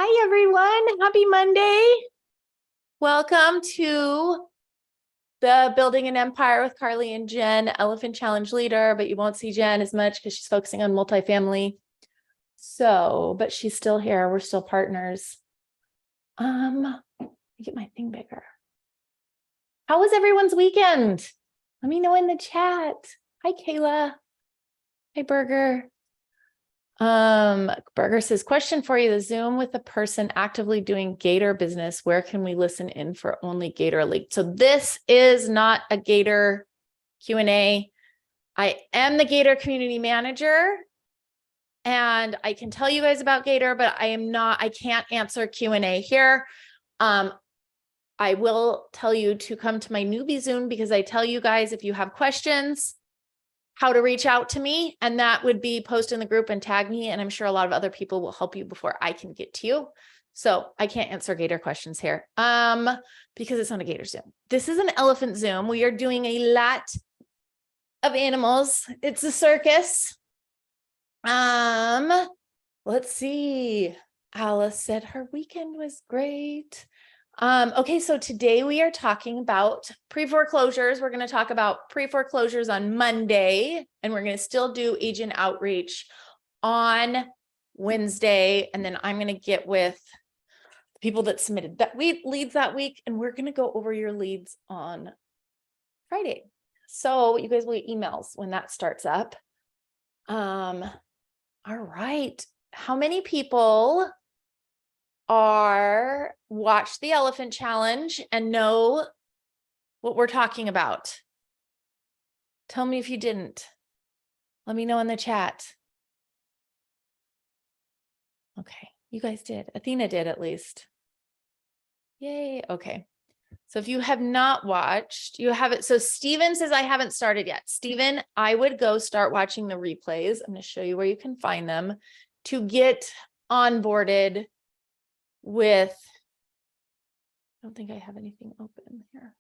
Hi, everyone. Happy Monday. Welcome to the Building an Empire with Carly and Jen, Elephant Challenge leader, but you won't see Jen as much because she's focusing on multifamily. But she's still here. We're still partners. Let me get my thing bigger. How was everyone's weekend? Let me know in the chat. Hi, Kayla. Hi, Burger. Burger says, question for you, the Zoom with the person actively doing Gator business, where can we listen in for only Gator Elite? So this is not a Gator Q&A. I am the Gator community manager and I can tell you guys about Gator, but I can't answer Q&A here. I will tell you to come to my newbie Zoom because I tell you guys, if you have questions, how to reach out to me, and that would be post in the group and tag me. And I'm sure a lot of other people will help you before I can get to you. So I can't answer Gator questions here because it's not a Gator Zoom. This is an elephant Zoom. We are doing a lot of animals. It's a circus. Let's see. Alice said her weekend was great. Okay, so today we are talking about pre-foreclosures. We're going to talk about pre-foreclosures on Monday, and we're going to still do agent outreach on Wednesday. And then I'm going to get with people that submitted leads that week, and we're going to go over your leads on Friday. So you guys will get emails when that starts up. All right. How many people watch the Elephant Challenge and know what we're talking about? Tell me if you didn't. Let me know in the chat. Okay, you guys did. Athena did at least. Yay. Okay. So if you have not watched, you have it. So Steven says, I haven't started yet. Steven, I would go start watching the replays. I'm going to show you where you can find them to get onboarded with, I don't think I have anything open here.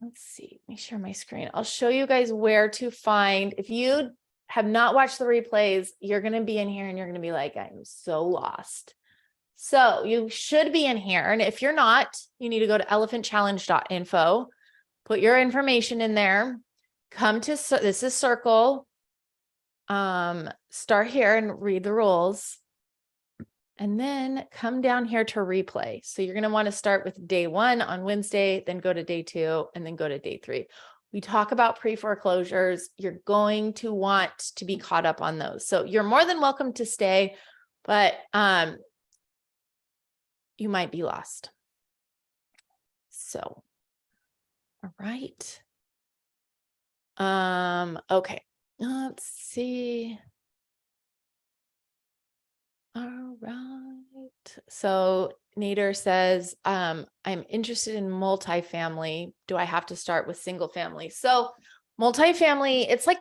Let's see, let me share my screen. I'll show you guys where to find. If you have not watched the replays, you're going to be in here and you're going to be like, I'm so lost. So you should be in here. And if you're not, you need to go to elephantchallenge.info, put your information in there, come to, this is Circle, start here and read the rules. And then come down here to replay. So you're going to want to start with day 1 on Wednesday, then go to day 2, and then go to day 3. We talk about pre-foreclosures. You're going to want to be caught up on those. So you're more than welcome to stay, but you might be lost. So, all right. Okay, let's see. All right. So Nader says, I'm interested in multifamily. Do I have to start with single family? So multifamily, it's like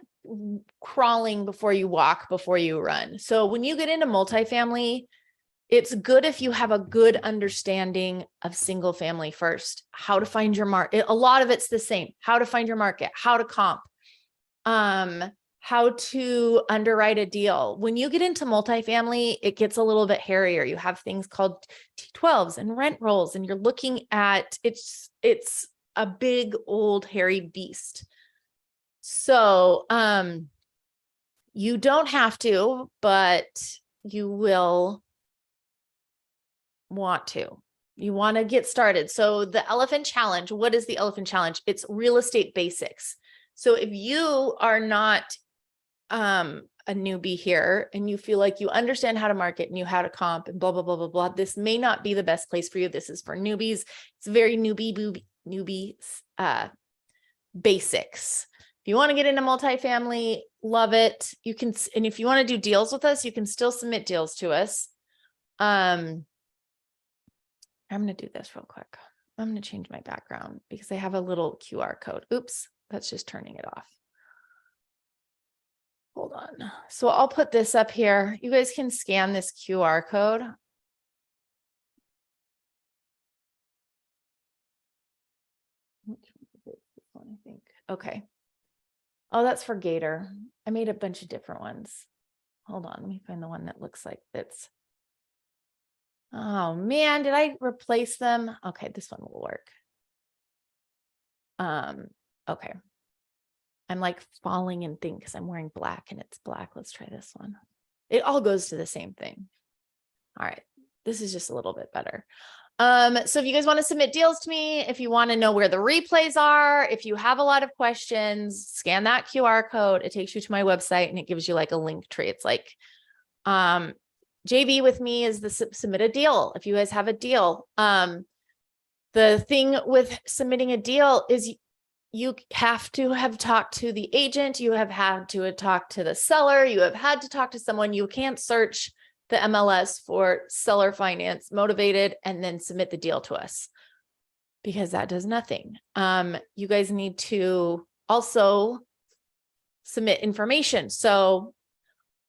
crawling before you walk, before you run. So when you get into multifamily, it's good if you have a good understanding of single family first, how to find your market. A lot of it's the same, how to find your market, how to comp, how to underwrite a deal. When you get into multifamily, it gets a little bit hairier. You have things called T12s and rent rolls, and you're looking at, it's a big old hairy beast. So, you don't have to, but you will want to. You want to get started. So the Elephant Challenge, what is the Elephant Challenge? It's real estate basics. So if you are not a newbie here and you feel like you understand how to market and you how to comp and blah, blah, blah, blah, blah, this may not be the best place for you. This is for newbies. It's very newbie basics. If you want to get into multifamily, love it. You can, and if you want to do deals with us, you can still submit deals to us. I'm going to do this real quick. I'm going to change my background because I have a little QR code. Oops, that's just turning it off. Hold on. So I'll put this up here. You guys can scan this QR code. I think. Okay. Oh, that's for Gator. I made a bunch of different ones. hold on, let me find the one that looks like it's, oh man, did I replace them? Okay, this one will work. Okay. I'm like falling in thing because I'm wearing black and it's black. Let's try this one. It all goes to the same thing. All right. This is just a little bit better. So if you guys want to submit deals to me, if you want to know where the replays are, if you have a lot of questions, scan that QR code. It takes you to my website and it gives you like a link tree. It's like, JV with me is the submit a deal. If you guys have a deal, the thing with submitting a deal is you have to have talked to the agent. You have had to talk to the seller. You have had to talk to someone. You can't search the MLS for seller finance motivated and then submit the deal to us because that does nothing. You guys need to also submit information. So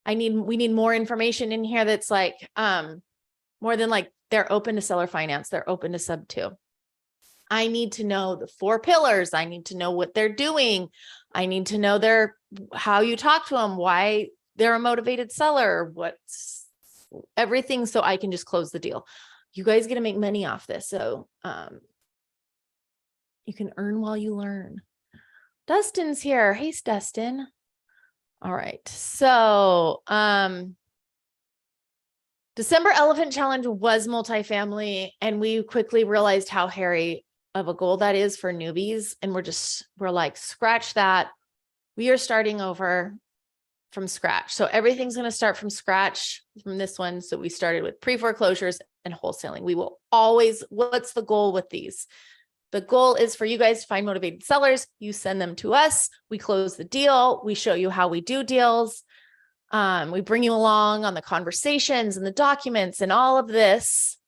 we need more information in here that's like, more than like they're open to seller finance. They're open to sub 2. I need to know the 4 pillars. I need to know what they're doing. I need to know how you talk to them, why they're a motivated seller, what's everything, so I can just close the deal. You guys get to make money off this. So you can earn while you learn. Dustin's here. Hey, Dustin. All right. So December Elephant Challenge was multifamily, and we quickly realized how hairy of a goal that is for newbies. And we're like, scratch that. We are starting over from scratch. So everything's going to start from scratch from this one. So we started with pre-foreclosures and wholesaling. We will always, what's the goal with these? The goal is for you guys to find motivated sellers. You send them to us. We close the deal. We show you how we do deals. We bring you along on the conversations and the documents and all of this.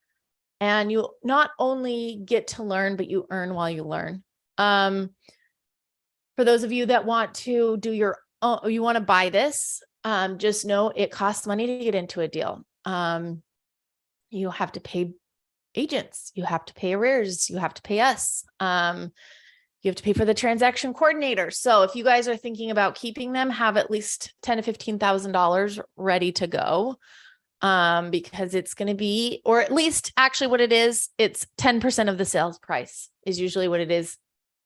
And you not only get to learn, but you earn while you learn. For those of you that want to do your own, you want to buy this, just know it costs money to get into a deal. You have to pay agents, you have to pay arrears, you have to pay us. You have to pay for the transaction coordinator. So if you guys are thinking about keeping them, have at least $10,000 to $15,000 ready to go. Because it's going to be, or at least actually what it is, it's 10% of the sales price is usually what it is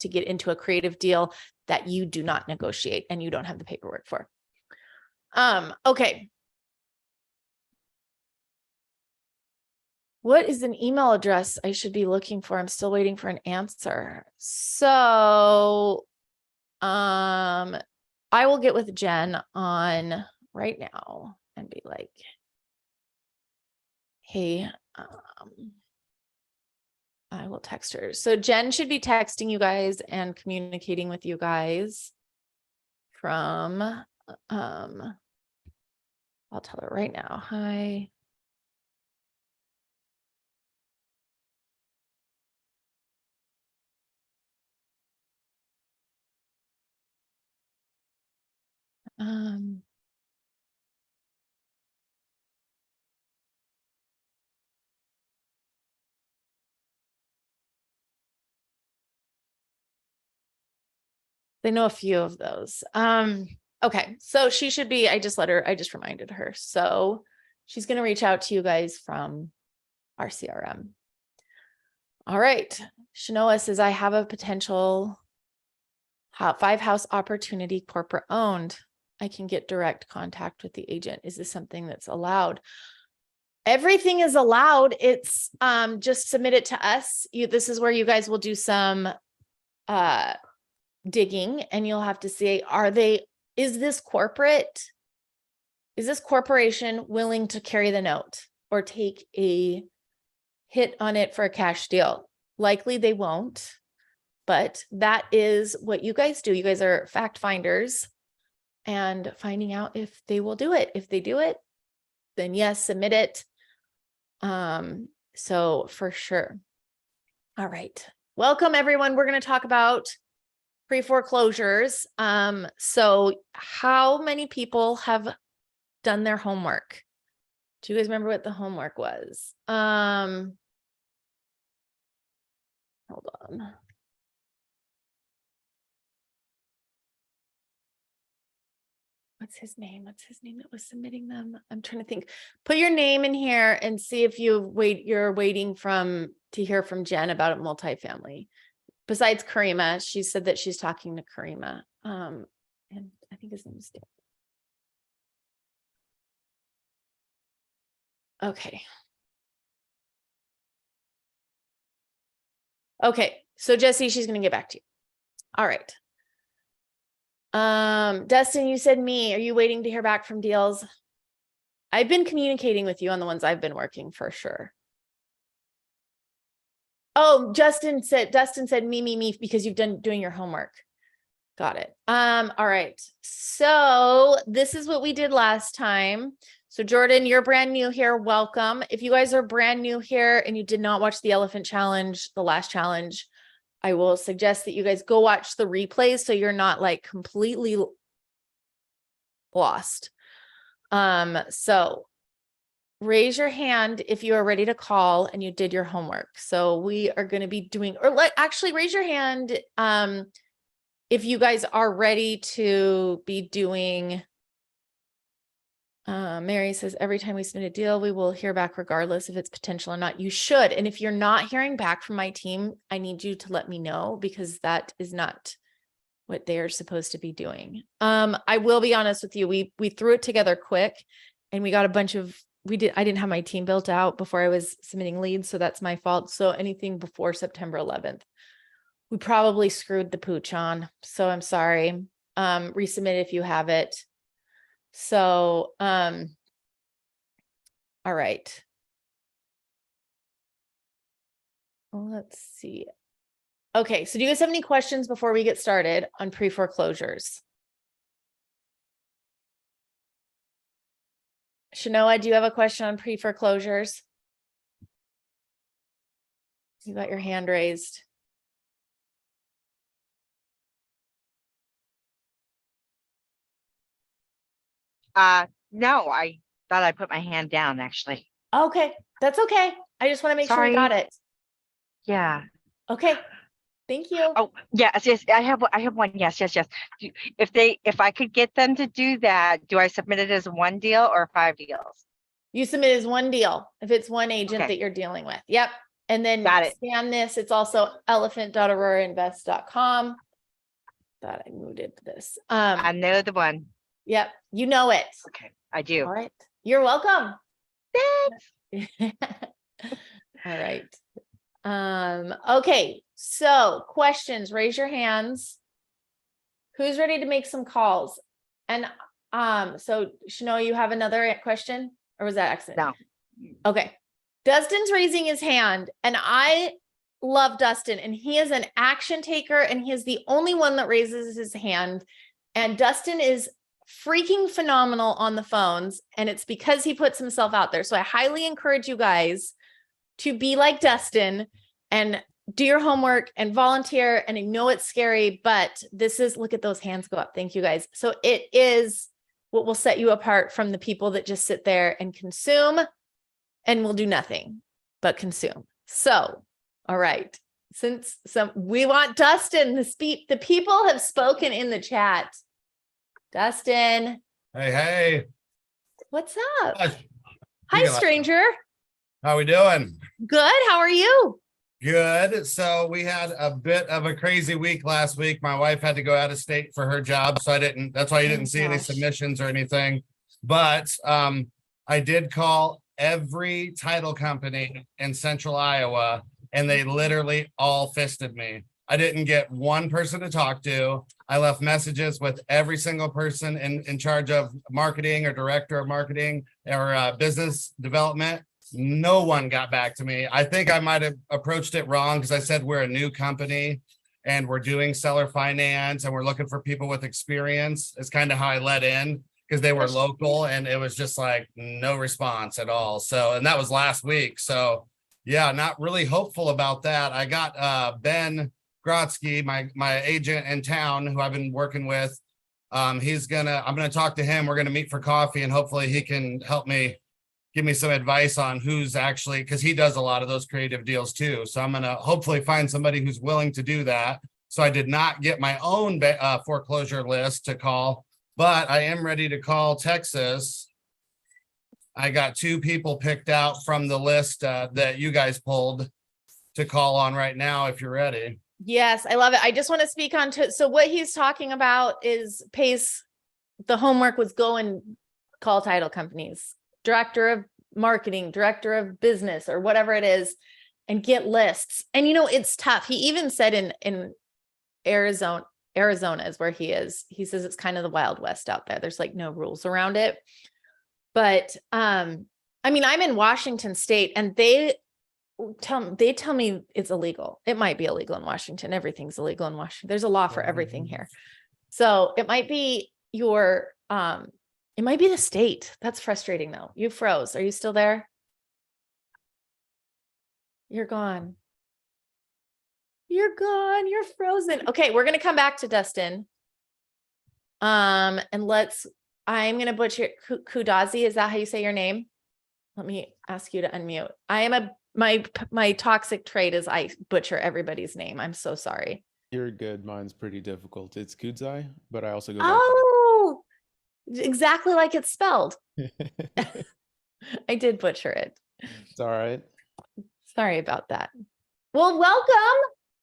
to get into a creative deal that you do not negotiate and you don't have the paperwork for. Okay. What is an email address I should be looking for? I'm still waiting for an answer. So, I will get with Jen on right now and be like, hey, I will text her. So Jen should be texting you guys and communicating with you guys from, I'll tell her right now. Hi. They know a few of those. Okay, so she should be, I just reminded her. So she's going to reach out to you guys from our CRM. All right. Shanoa says, I have a potential 5-house opportunity, corporate owned. I can get direct contact with the agent. Is this something that's allowed? Everything is allowed. It's just submit it to us. This is where you guys will do some digging, and you'll have to say, is this corporation willing to carry the note or take a hit on it for a cash deal? Likely they won't, but that is what you guys do. You guys are fact finders and finding out if they will do it. If they do it, then yes, submit it. So for sure. All right. Welcome everyone. We're going to talk about pre-foreclosures. So how many people have done their homework? Do you guys remember what the homework was? Hold on. what's his name? What's his name that was submitting them? I'm trying to think. Put your name in here and see if you're waiting to hear from Jen about a multifamily. Besides Karima, she said that she's talking to Karima. And I think his name is Dan. Okay. Okay. So Jesse, she's going to get back to you. All right. Dustin, you said me. Are you waiting to hear back from deals? I've been communicating with you on the ones I've been working for sure. Oh, Dustin said me, because you've doing your homework. Got it. All right. So this is what we did last time. So Jordan, you're brand new here. Welcome. If you guys are brand new here and you did not watch the elephant challenge, the last challenge, I will suggest that you guys go watch the replays so you're not like completely lost. So raise your hand if you are ready to call and you did your homework. So we are going to be doing, actually raise your hand if you guys are ready to be doing. Mary says, every time we submit a deal, we will hear back regardless if it's potential or not. You should. And if you're not hearing back from my team, I need you to let me know, because that is not what they are supposed to be doing. I will be honest with you. We threw it together quick and we got a bunch of, I didn't have my team built out before I was submitting leads. So that's my fault. So anything before September 11th, we probably screwed the pooch on. So I'm sorry. Resubmit if you have it. So, all right. Well, let's see. Okay. So do you guys have any questions before we get started on pre-foreclosures? Shanoa, do you have a question on pre-foreclosures? You got your hand raised. No, I thought I put my hand down actually. Okay, that's okay. I just want to make sure you got it. Yeah. Okay. Thank you. Oh, yes. I have one. Yes. If I could get them to do that, do I submit it as one deal or 5 deals? You submit as one deal if it's one agent Okay. that you're dealing with. Yep. And then Got it. scan this. It's also elephant.aurorainvest.com. Thought I moved this. I know the one. Yep. You know it. Okay. I do. All right. You're welcome. Thanks. All right. Okay. So questions, raise your hands. Who's ready to make some calls? And so Shanoa, you have another question, or was that accident? No. Okay. Dustin's raising his hand, and I love Dustin, and he is an action taker, and he is the only one that raises his hand. And Dustin is freaking phenomenal on the phones, and it's because he puts himself out there. So I highly encourage you guys to be like Dustin and do your homework and volunteer. And I know it's scary, but this is, look at those hands go up. Thank you guys. So it is what will set you apart from the people that just sit there and consume and will do nothing but consume. So, all right. Since we want Dustin, the people have spoken in the chat. Dustin. Hey. What's up? Gosh. Hi, stranger. How we doing? Good. How are you? Good. So we had a bit of a crazy week last week. My wife had to go out of state for her job, so that's why you didn't see any submissions or anything. But I did call every title company in central Iowa, and they literally all fisted me. I didn't get one person to talk to. I left messages with every single person in charge of marketing or director of marketing or business development. No one got back to me. I think I might have approached it wrong because I said we're a new company and we're doing seller finance and we're looking for people with experience. It's kind of how I let in, because they were local, and it was just like no response at all. So, and that was last week. So yeah, not really hopeful about that. I got Ben Grotsky, my agent in town, who I've been working with. I'm gonna talk to him. We're gonna meet for coffee, and hopefully he can help me, give me some advice on who's actually, because he does a lot of those creative deals too. So I'm gonna hopefully find somebody who's willing to do that. So I did not get my own foreclosure list to call. but I am ready to call Texas. I got 2 people picked out from the list that you guys pulled to call on right now, if you're ready. Yes, I love it. I just want to speak on to, so what he's talking about is Pace, the homework was go and call title companies, director of marketing, director of business, or whatever it is, and get lists. And it's tough. He even said in Arizona is where he is. He says it's kind of the Wild West out there. There's like no rules around it. But I mean, I'm in Washington State, and they tell me it's illegal. It might be illegal in Washington. Everything's illegal in Washington. There's a law for everything here. So it might be it might be the state. That's frustrating though. You froze. Are you still there? You're gone. You're gone. You're frozen. Okay, we're gonna come back to Dustin. And I'm gonna butcher Kudazi. Is that how you say your name? Let me ask you to unmute. I am my toxic trait is I butcher everybody's name. I'm so sorry. You're good. Mine's pretty difficult. It's Kudzai, but I also go Oh, exactly like it's spelled. back. I did butcher it. It's all right. Sorry about that. Well, welcome.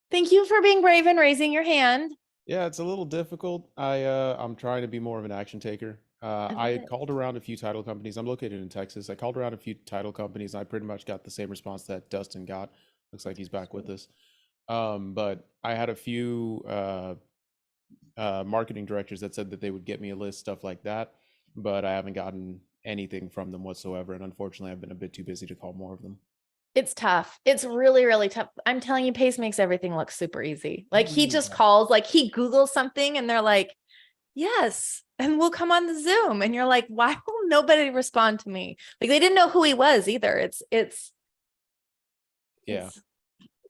Thank you for being brave and raising your hand. Yeah, it's a little difficult. I'm trying to be more of an action taker. I it. called around a few title companies. I'm located in Texas. I called around a few title companies, and I pretty much got the same response that Dustin got. Looks like he's back with us. But I had a few marketing directors that said that they would get me a list, stuff like that, but I haven't gotten anything from them whatsoever. And unfortunately, I've been a bit too busy to call more of them. It's tough. It's really, really tough. I'm telling you, Pace makes everything look super easy. Like he just calls, like he Googles something and they're like, yes, and we'll come on the Zoom. And you're like, why will nobody respond to me? Like they didn't know who he was either. Yeah.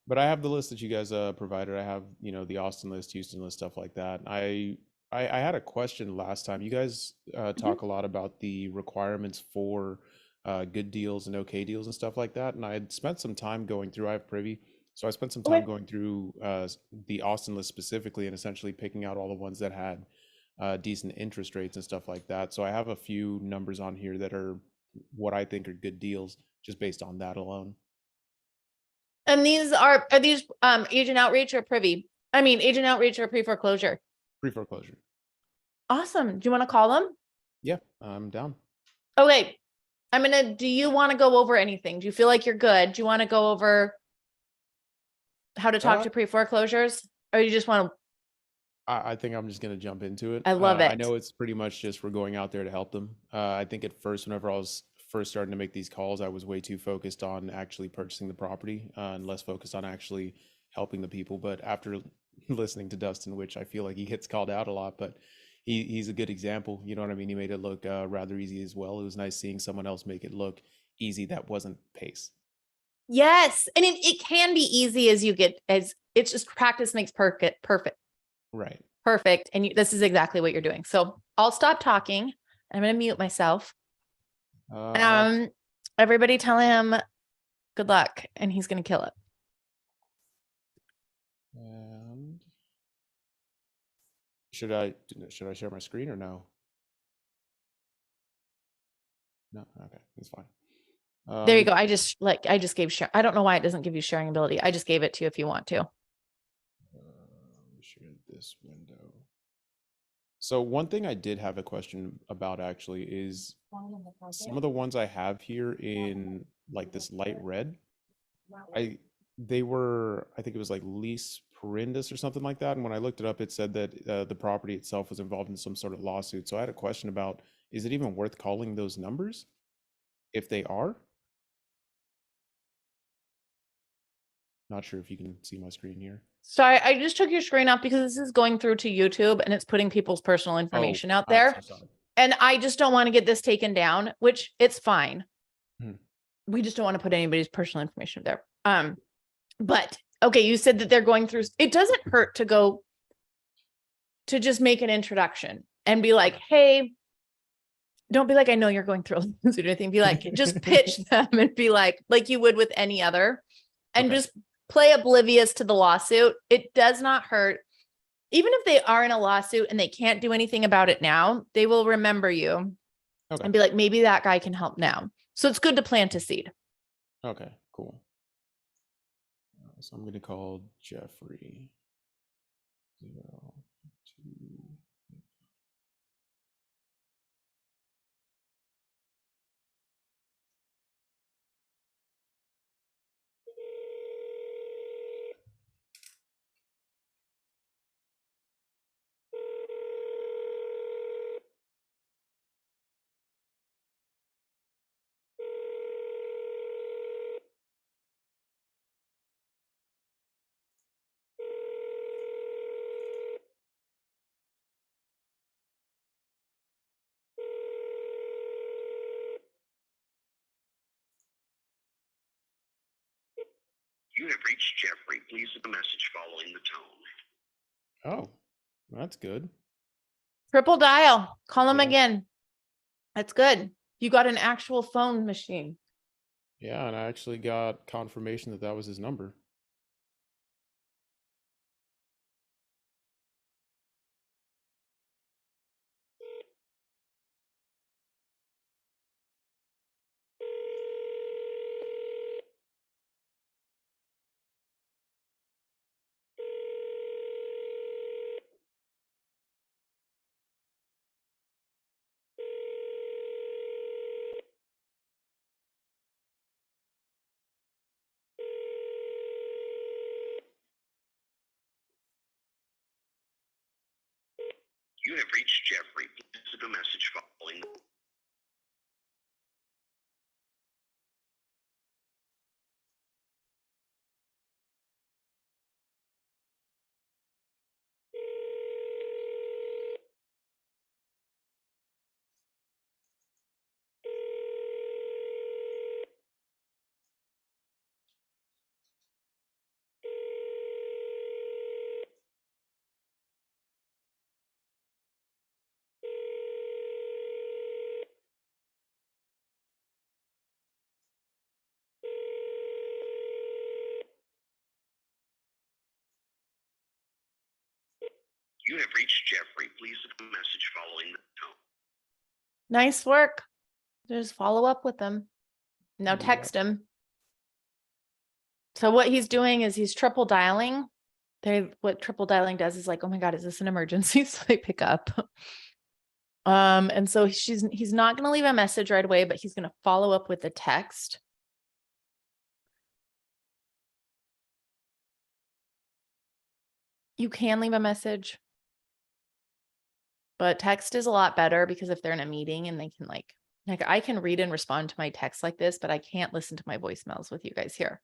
But I have the list that you guys provided. I have, the Austin list, Houston list, stuff like that. I had a question last time. You guys talk a lot about the requirements for good deals and okay deals and stuff like that. And I had spent some time going through, I have Privy. So I spent some time going through the Austin list specifically and essentially picking out all the ones that had decent interest rates and stuff like that. So I have a few numbers on here that are what I think are good deals just based on that alone. And these are these agent outreach or Privy? I mean, agent outreach or pre-foreclosure? Pre-foreclosure. Awesome. Do you want to call them? Yeah, I'm down. Okay. Do you want to go over anything? Do you feel like you're good? Do you want to go over how to talk to pre-foreclosures? Or you just want to? I think I'm just going to jump into it. I love it. I know it's pretty much just we're going out there to help them. I think at first, whenever I was first starting to make these calls, I was way too focused on actually purchasing the property and less focused on actually helping the people. But after listening to Dustin, which I feel like he gets called out a lot, but he's a good example. You know what I mean? He made it look rather easy as well. It was nice seeing someone else make it look easy that wasn't Pace. Yes. And it can be easy as it's just practice makes perfect. Right. Perfect. And this is exactly what you're doing. So I'll stop talking. I'm going to mute myself. Everybody tell him good luck and he's going to kill it. And should I share my screen or no? No. Okay. That's fine. There you go. I just gave share. I don't know why it doesn't give you sharing ability. I just gave it to you if you want to. Share this window. So one thing I did have a question about actually is some of the ones I have here in like this light red. I think it was like lease parendus or something like that. And when I looked it up, it said that the property itself was involved in some sort of lawsuit. So I had a question about, is it even worth calling those numbers if they are? Not sure if you can see my screen here. Sorry, I just took your screen off because this is going through to YouTube and it's putting people's personal information out there. So and I just don't want to get this taken down, which it's fine. We just don't want to put anybody's personal information there. But okay, you said that they're going through, it doesn't hurt to go to just make an introduction and be like, hey, don't be like, I know you're going through a lawsuit or anything. Be like, just pitch them and be like you would with any other, and just play oblivious to the lawsuit. It does not hurt. even if they are in a lawsuit and they can't do anything about it now, they will remember you Okay. and be like, maybe that guy can help now. So it's good to plant a seed. Okay, cool. So I'm going to call Jeffrey. 0, 2. You have reached Jeffrey. Please leave a message following the tone. Oh, that's good. Triple dial, call him Yeah. again. That's good. You got an actual phone machine. Yeah, and I actually got confirmation that that was his number. You have reached Jeffrey. Please leave a message following. You have reached Jeffrey. Please leave a message following the tone. Nice work. Just follow up with them. Now Yep. text him. So what he's doing is he's triple dialing. What triple dialing does is like, oh my God, is this an emergency? So they pick up. And so he's not going to leave a message right away, but he's going to follow up with a text. You can leave a message, but text is a lot better because if they're in a meeting and they can like I can read and respond to my text like this, but I can't listen to my voicemails with you guys here.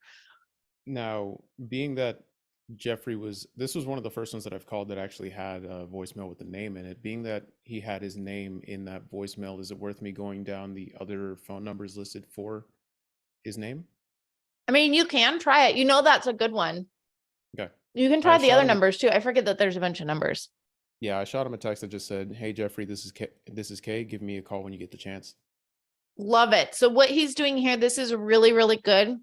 Now, being that this was one of the first ones that I've called that actually had a voicemail with the name in it. Being that he had his name in that voicemail, is it worth me going down the other phone numbers listed for his name? I mean, you can try it. You know, that's a good one. Okay. You can I try the shot other him a- numbers too. I forget that there's a bunch of numbers. Yeah, I shot him a text that just said, "Hey Jeffrey, this is Kay. Give me a call when you get the chance." Love it. So what he's doing here, this is really, really good.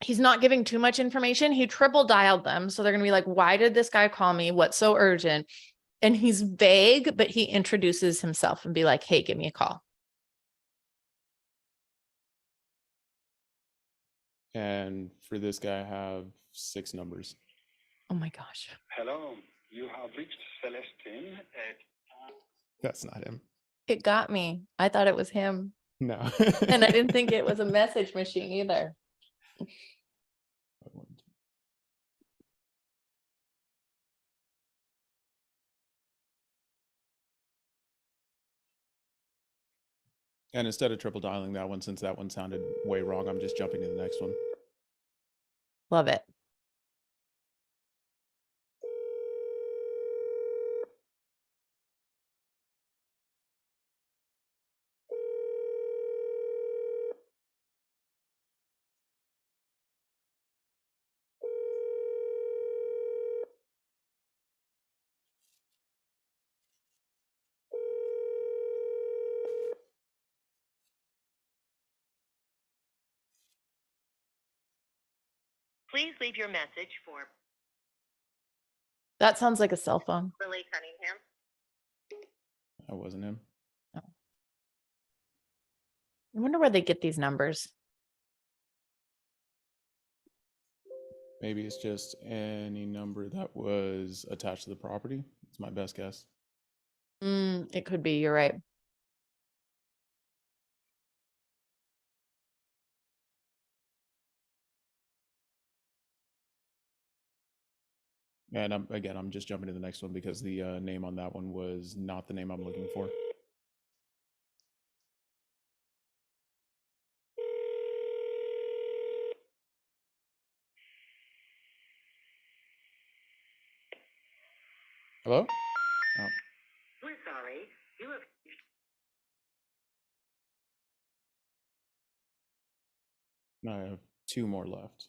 He's not giving too much information. He triple dialed them. So they're going to be like, why did this guy call me? What's so urgent? And he's vague, but he introduces himself and be like, hey, give me a call. And for this guy, I have 6 numbers. Oh my gosh. Hello, you have reached Celestine at That's not him. It got me. I thought it was him. No. And I didn't think it was a message machine either. And instead of triple dialing that one, since that one sounded way wrong, I'm just jumping to the next one. Love it. Please leave your message for That sounds like a cell phone. Lily Cunningham. That wasn't him. I wonder where they get these numbers. Maybe it's just any number that was attached to the property. It's my best guess. It could be, you're right. And I'm just jumping to the next one because the name on that one was not the name I'm looking for. Hello? Oh, We're sorry. You have no, I have 2 more left.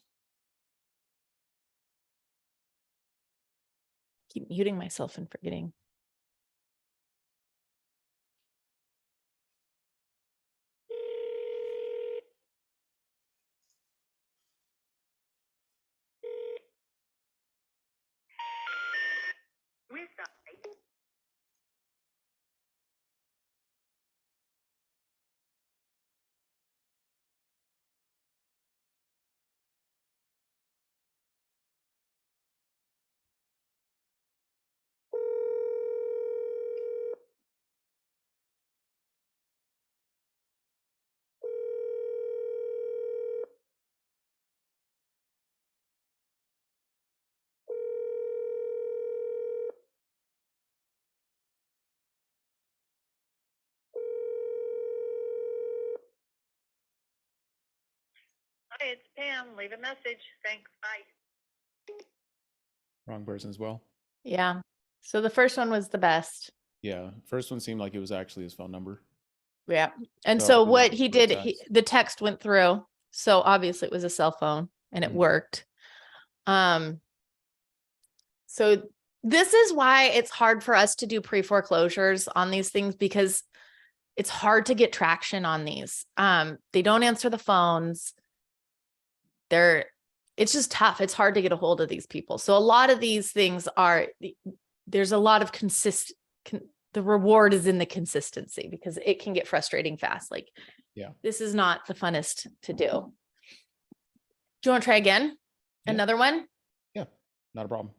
Keep muting myself and forgetting. we're sorry. Hi, it's Pam. Leave a message. Thanks. Bye. Wrong person as well. Yeah. So the first one was the best. Yeah, first one seemed like it was actually his phone number. Yeah. And So so we what went he for the did, text. the text went through. So obviously it was a cell phone and it Mhm. worked. So this is why it's hard for us to do pre-foreclosures on these things, because it's hard to get traction on these. They don't answer the phones. It's just tough. It's hard to get a hold of these people. So a lot of these things there's a lot of the reward is in the consistency, because it can get frustrating fast. Like, Yeah. this is not the funnest to do. Do you want to try again? Yeah. Another one? Yeah, not a problem.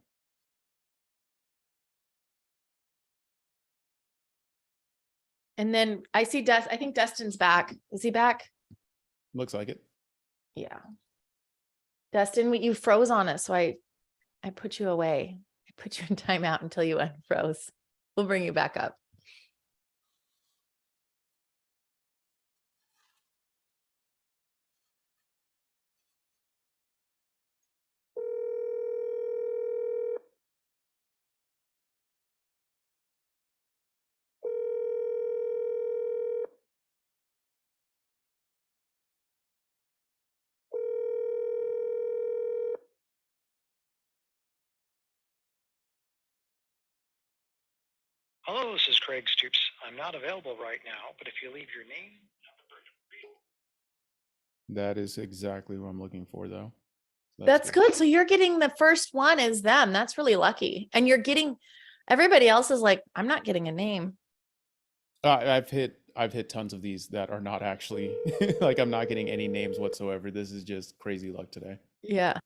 And then I see I think Dustin's back. Is he back? Looks like it. Yeah. Dustin, you froze on us, so I put you away. I put you in timeout until you unfroze. We'll bring you back up. Hello, this is Craig Stoops. I'm not available right now, but if you leave your name, That is exactly what I'm looking for, though. That's good. So you're getting the first one is them. That's really lucky. And you're getting, everybody else is like, I'm not getting a name. I've hit tons of these that are not actually like, I'm not getting any names whatsoever. This is just crazy luck today. Yeah.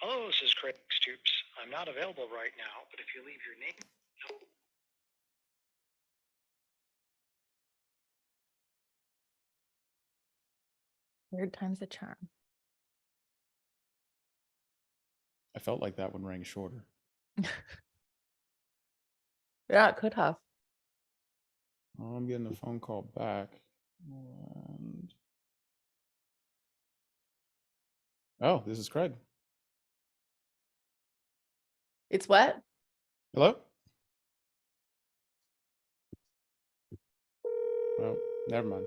hello, this is Craig Stoops. I'm not available right now, but if you leave your name, Third time's a charm. I felt like that one rang shorter. Yeah, it could have. I'm getting a phone call back. And... Oh, this is Craig. It's what? Hello? Well, never mind.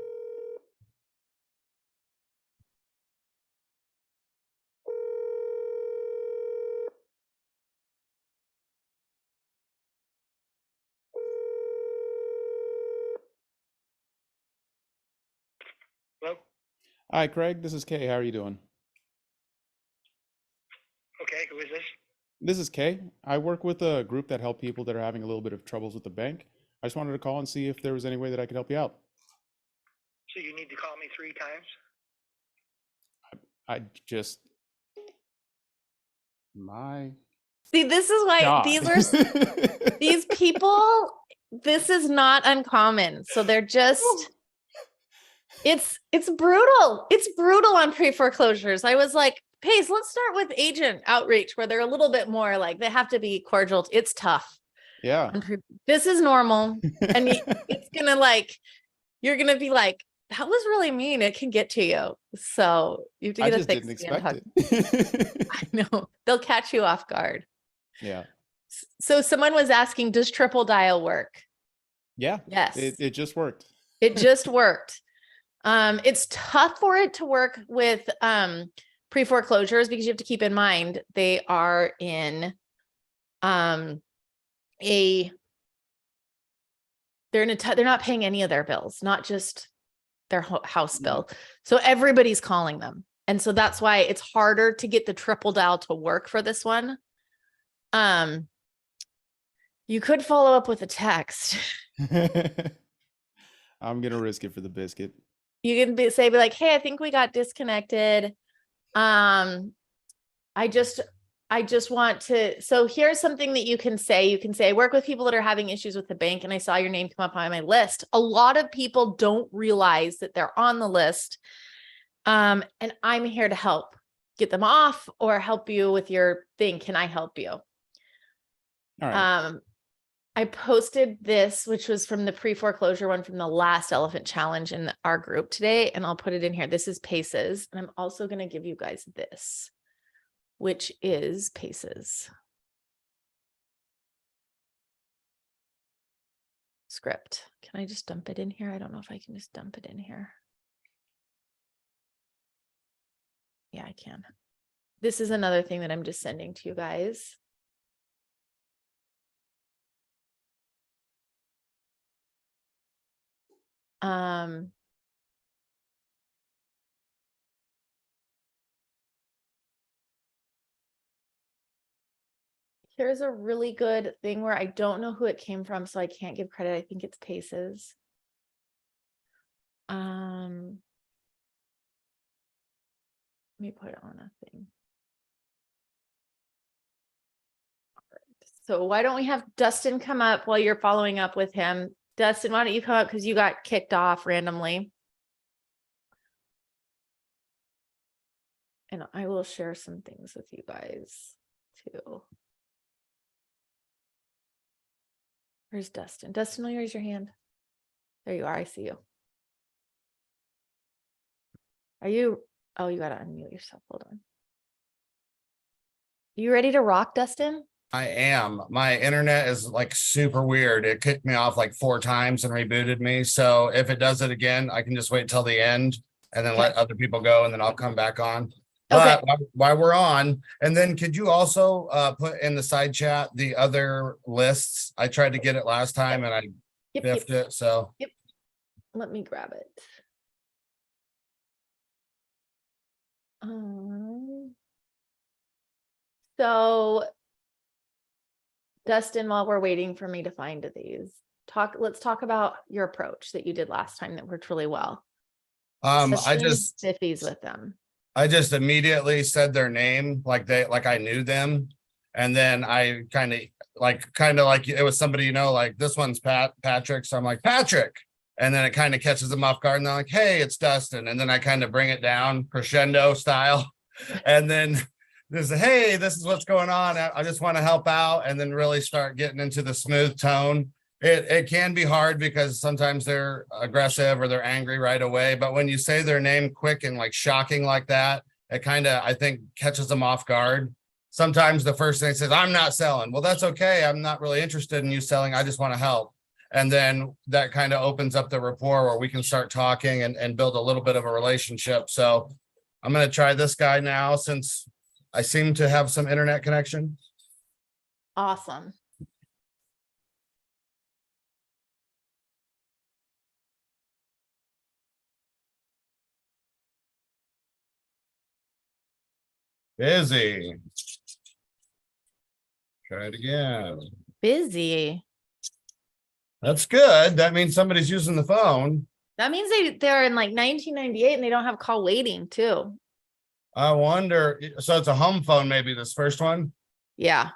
Hello? Hi, Craig. This is Kay. How are you doing? Okay, who is this? This is Kay. I work with a group that help people that are having a little bit of troubles with the bank. I just wanted to call and see if there was any way that I could help you out. So you need to call me 3 times? I just my See, this is why God. these people, this is not uncommon. So they're just, it's brutal. It's brutal on pre-foreclosures. I was like, Pace, let's start with agent outreach where they're a little bit more like they have to be cordial. It's tough. Yeah. This is normal. And it's gonna like, you're gonna be like, that was really mean. It can get to you. So you have to I get a just thick didn't skin expect hug. it. I know they'll catch you off guard. Yeah. So someone was asking, does triple dial work? Yeah. Yes. It just worked. It just worked. It's tough for it to work with pre-foreclosures because you have to keep in mind they are in they're not paying any of their bills, not just their house bill. So everybody's calling them. And so that's why it's harder to get the triple dial to work for this one. You could follow up with a text. I'm gonna risk it for the biscuit. You can be like, hey, I think we got disconnected. I just want to, so here's something that you can say. You can say, I work with people that are having issues with the bank and I saw your name come up on my list. A lot of people don't realize that they're on the list. And I'm here to help get them off or help you with your thing. Can I help you? All right. I posted this, which was from the pre-foreclosure one from the last elephant challenge in our group today. And I'll put it in here. This is Paces. And I'm also going to give you guys this, which is Paces script. Can I just dump it in here? I don't know if I can just dump it in here. Yeah, I can. This is another thing that I'm just sending to you guys. Here's a really good thing where I don't know who it came from, so I can't give credit. I think it's Paces. Let me put it on a thing. So why don't we have Dustin come up while you're following up with him? Dustin, why don't you come up because you got kicked off randomly. And I will share some things with you guys too. Where's Dustin? Dustin, will you raise your hand? There you are. I see you. Are you? Oh, you got to unmute yourself. Hold on. You ready to rock, Dustin? I am. My internet is like super weird. It kicked me off like 4 times and rebooted me. So if it does it again, I can just wait till the end and then let other people go and then I'll come back on. But while we're on, and then could you also put in the side chat the other lists? I tried to get it last time and I biffed it. So let me grab it. So Dustin, while we're waiting for me to find these, let's talk about your approach that you did last time that worked really well. I just stiffies with them. I just immediately said their name like I knew them. And then I kind of like it was somebody, like this one's Patrick. So I'm like, Patrick. And then it kind of catches them off guard and they're like, hey, it's Dustin. And then I kind of bring it down crescendo style. And then hey, this is what's going on. I just want to help out and then really start getting into the smooth tone. It can be hard because sometimes they're aggressive or they're angry right away. But when you say their name quick and like shocking like that, it kind of, I think, catches them off guard. Sometimes the first thing says, I'm not selling. Well, that's okay. I'm not really interested in you selling. I just want to help. And then that kind of opens up the rapport where we can start talking and build a little bit of a relationship. So I'm going to try this guy now since I seem to have some internet connection. Awesome. Busy. Try it again. Busy. That's good. That means somebody's using the phone. That means they're in like 1998 and they don't have call waiting too. I wonder, so it's a home phone, maybe this first one? Yeah.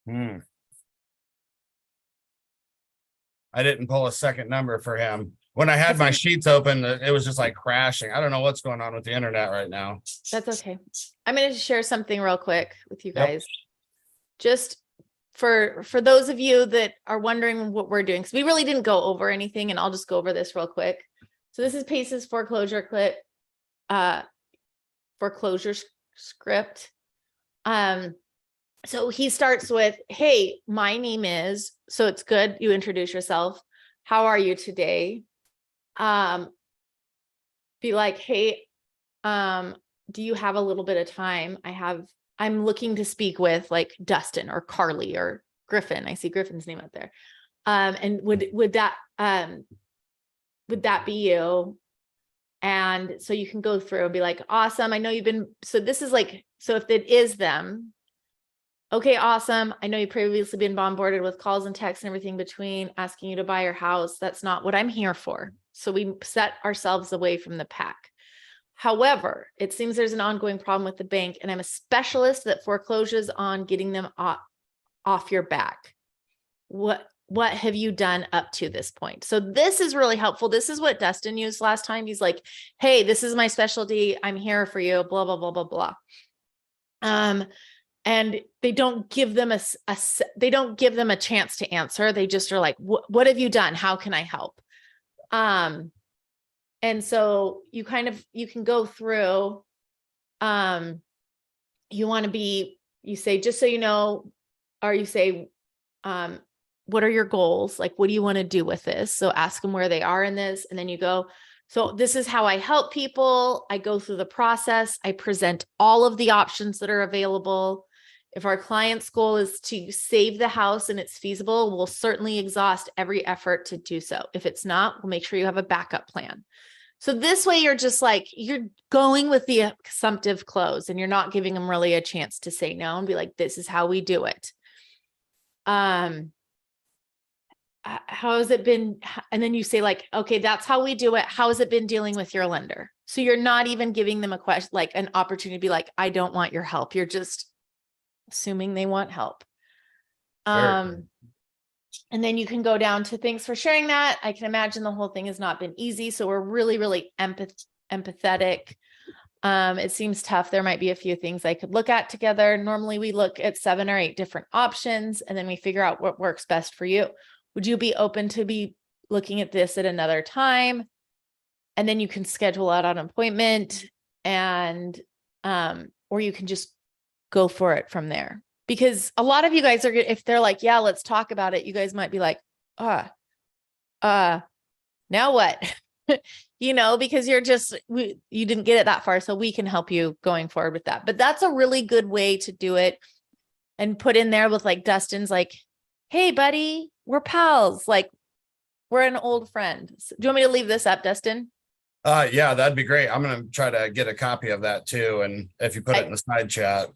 Hmm. I didn't pull a second number for him. When I had my sheets open, it was just like crashing. I don't know what's going on with the internet right now. That's okay. I'm going to share something real quick with you Yep. guys. Just for those of you that are wondering what we're doing, because we really didn't go over anything, and I'll just go over this real quick. So this is Pace's foreclosure clip, foreclosure script. So he starts with, hey, my name is, so it's good you introduce yourself. How are you today? Be like, hey, do you have a little bit of time? I'm looking to speak with like Dustin or Carly or Griffin. I see Griffin's name out there. And would that be you? And so you can go through and be like, awesome. I know you've been, so this is like, so if it is them, okay, awesome. I know you've previously been bombarded with calls and texts and everything between asking you to buy your house. That's not what I'm here for. So we set ourselves away from the pack. However, it seems there's an ongoing problem with the bank, and I'm a specialist that foreclosures on getting them off your back. What have you done up to this point? So this is really helpful. This is what Dustin used last time. He's like, hey, this is my specialty. I'm here for you, blah, blah, blah, blah, blah. And they don't give them they don't give them a chance to answer. They just are like, what have you done? How can I help? And so you can go through, you say, just so you know, or you say, what are your goals? Like, what do you want to do with this? So ask them where they are in this. And then you go, so this is how I help people. I go through the process. I present all of the options that are available. If our client's goal is to save the house and it's feasible, we'll certainly exhaust every effort to do so. If it's not, we'll make sure you have a backup plan. So this way, you're just like, you're going with the assumptive close, and you're not giving them really a chance to say no and be like, this is how we do it. How has it been? And then you say like, okay, that's how we do it. How has it been dealing with your lender? So you're not even giving them a question, like an opportunity to be like, I don't want your help. You're just assuming they want help. And then you can go down to thanks for sharing that. I can imagine the whole thing has not been easy. So we're really, really empathetic. It seems tough. There might be a few things I could look at together. Normally we look at 7 or 8 different options, and then we figure out what works best for you. Would you be open to be looking at this at another time? And then you can schedule out an appointment, and, or you can just go for it from there. Because a lot of you guys are, if they're like, yeah, let's talk about it, you guys might be like, now what? Because you're just, you didn't get it that far. So we can help you going forward with that. But that's a really good way to do it, and put in there with like Dustin's like, hey buddy, we're pals. Like, we're an old friend. So, do you want me to leave this up, Dustin? Yeah, that'd be great. I'm going to try to get a copy of that too. And if you put it in the side chat.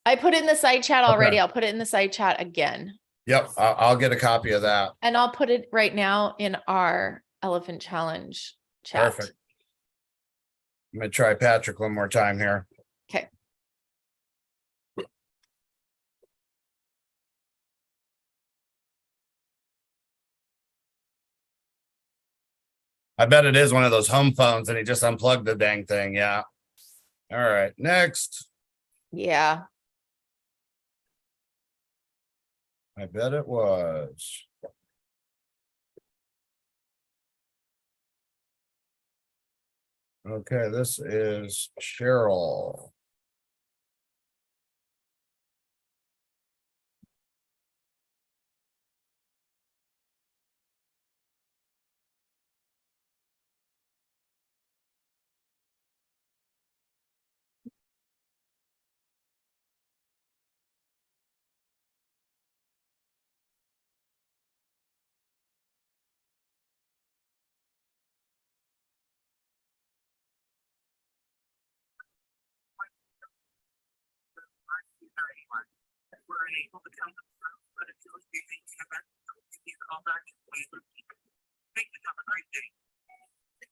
I put it in the side chat already. Okay. I'll put it in the side chat again. Yep. I'll get a copy of that. And I'll put it right now in our Elephant Challenge chat. Perfect. I'm going to try Patrick one more time here. Okay. I bet it is one of those home phones and he just unplugged the dang thing. Yeah. All right. Next. Yeah. I bet it was. Okay, this is Cheryl.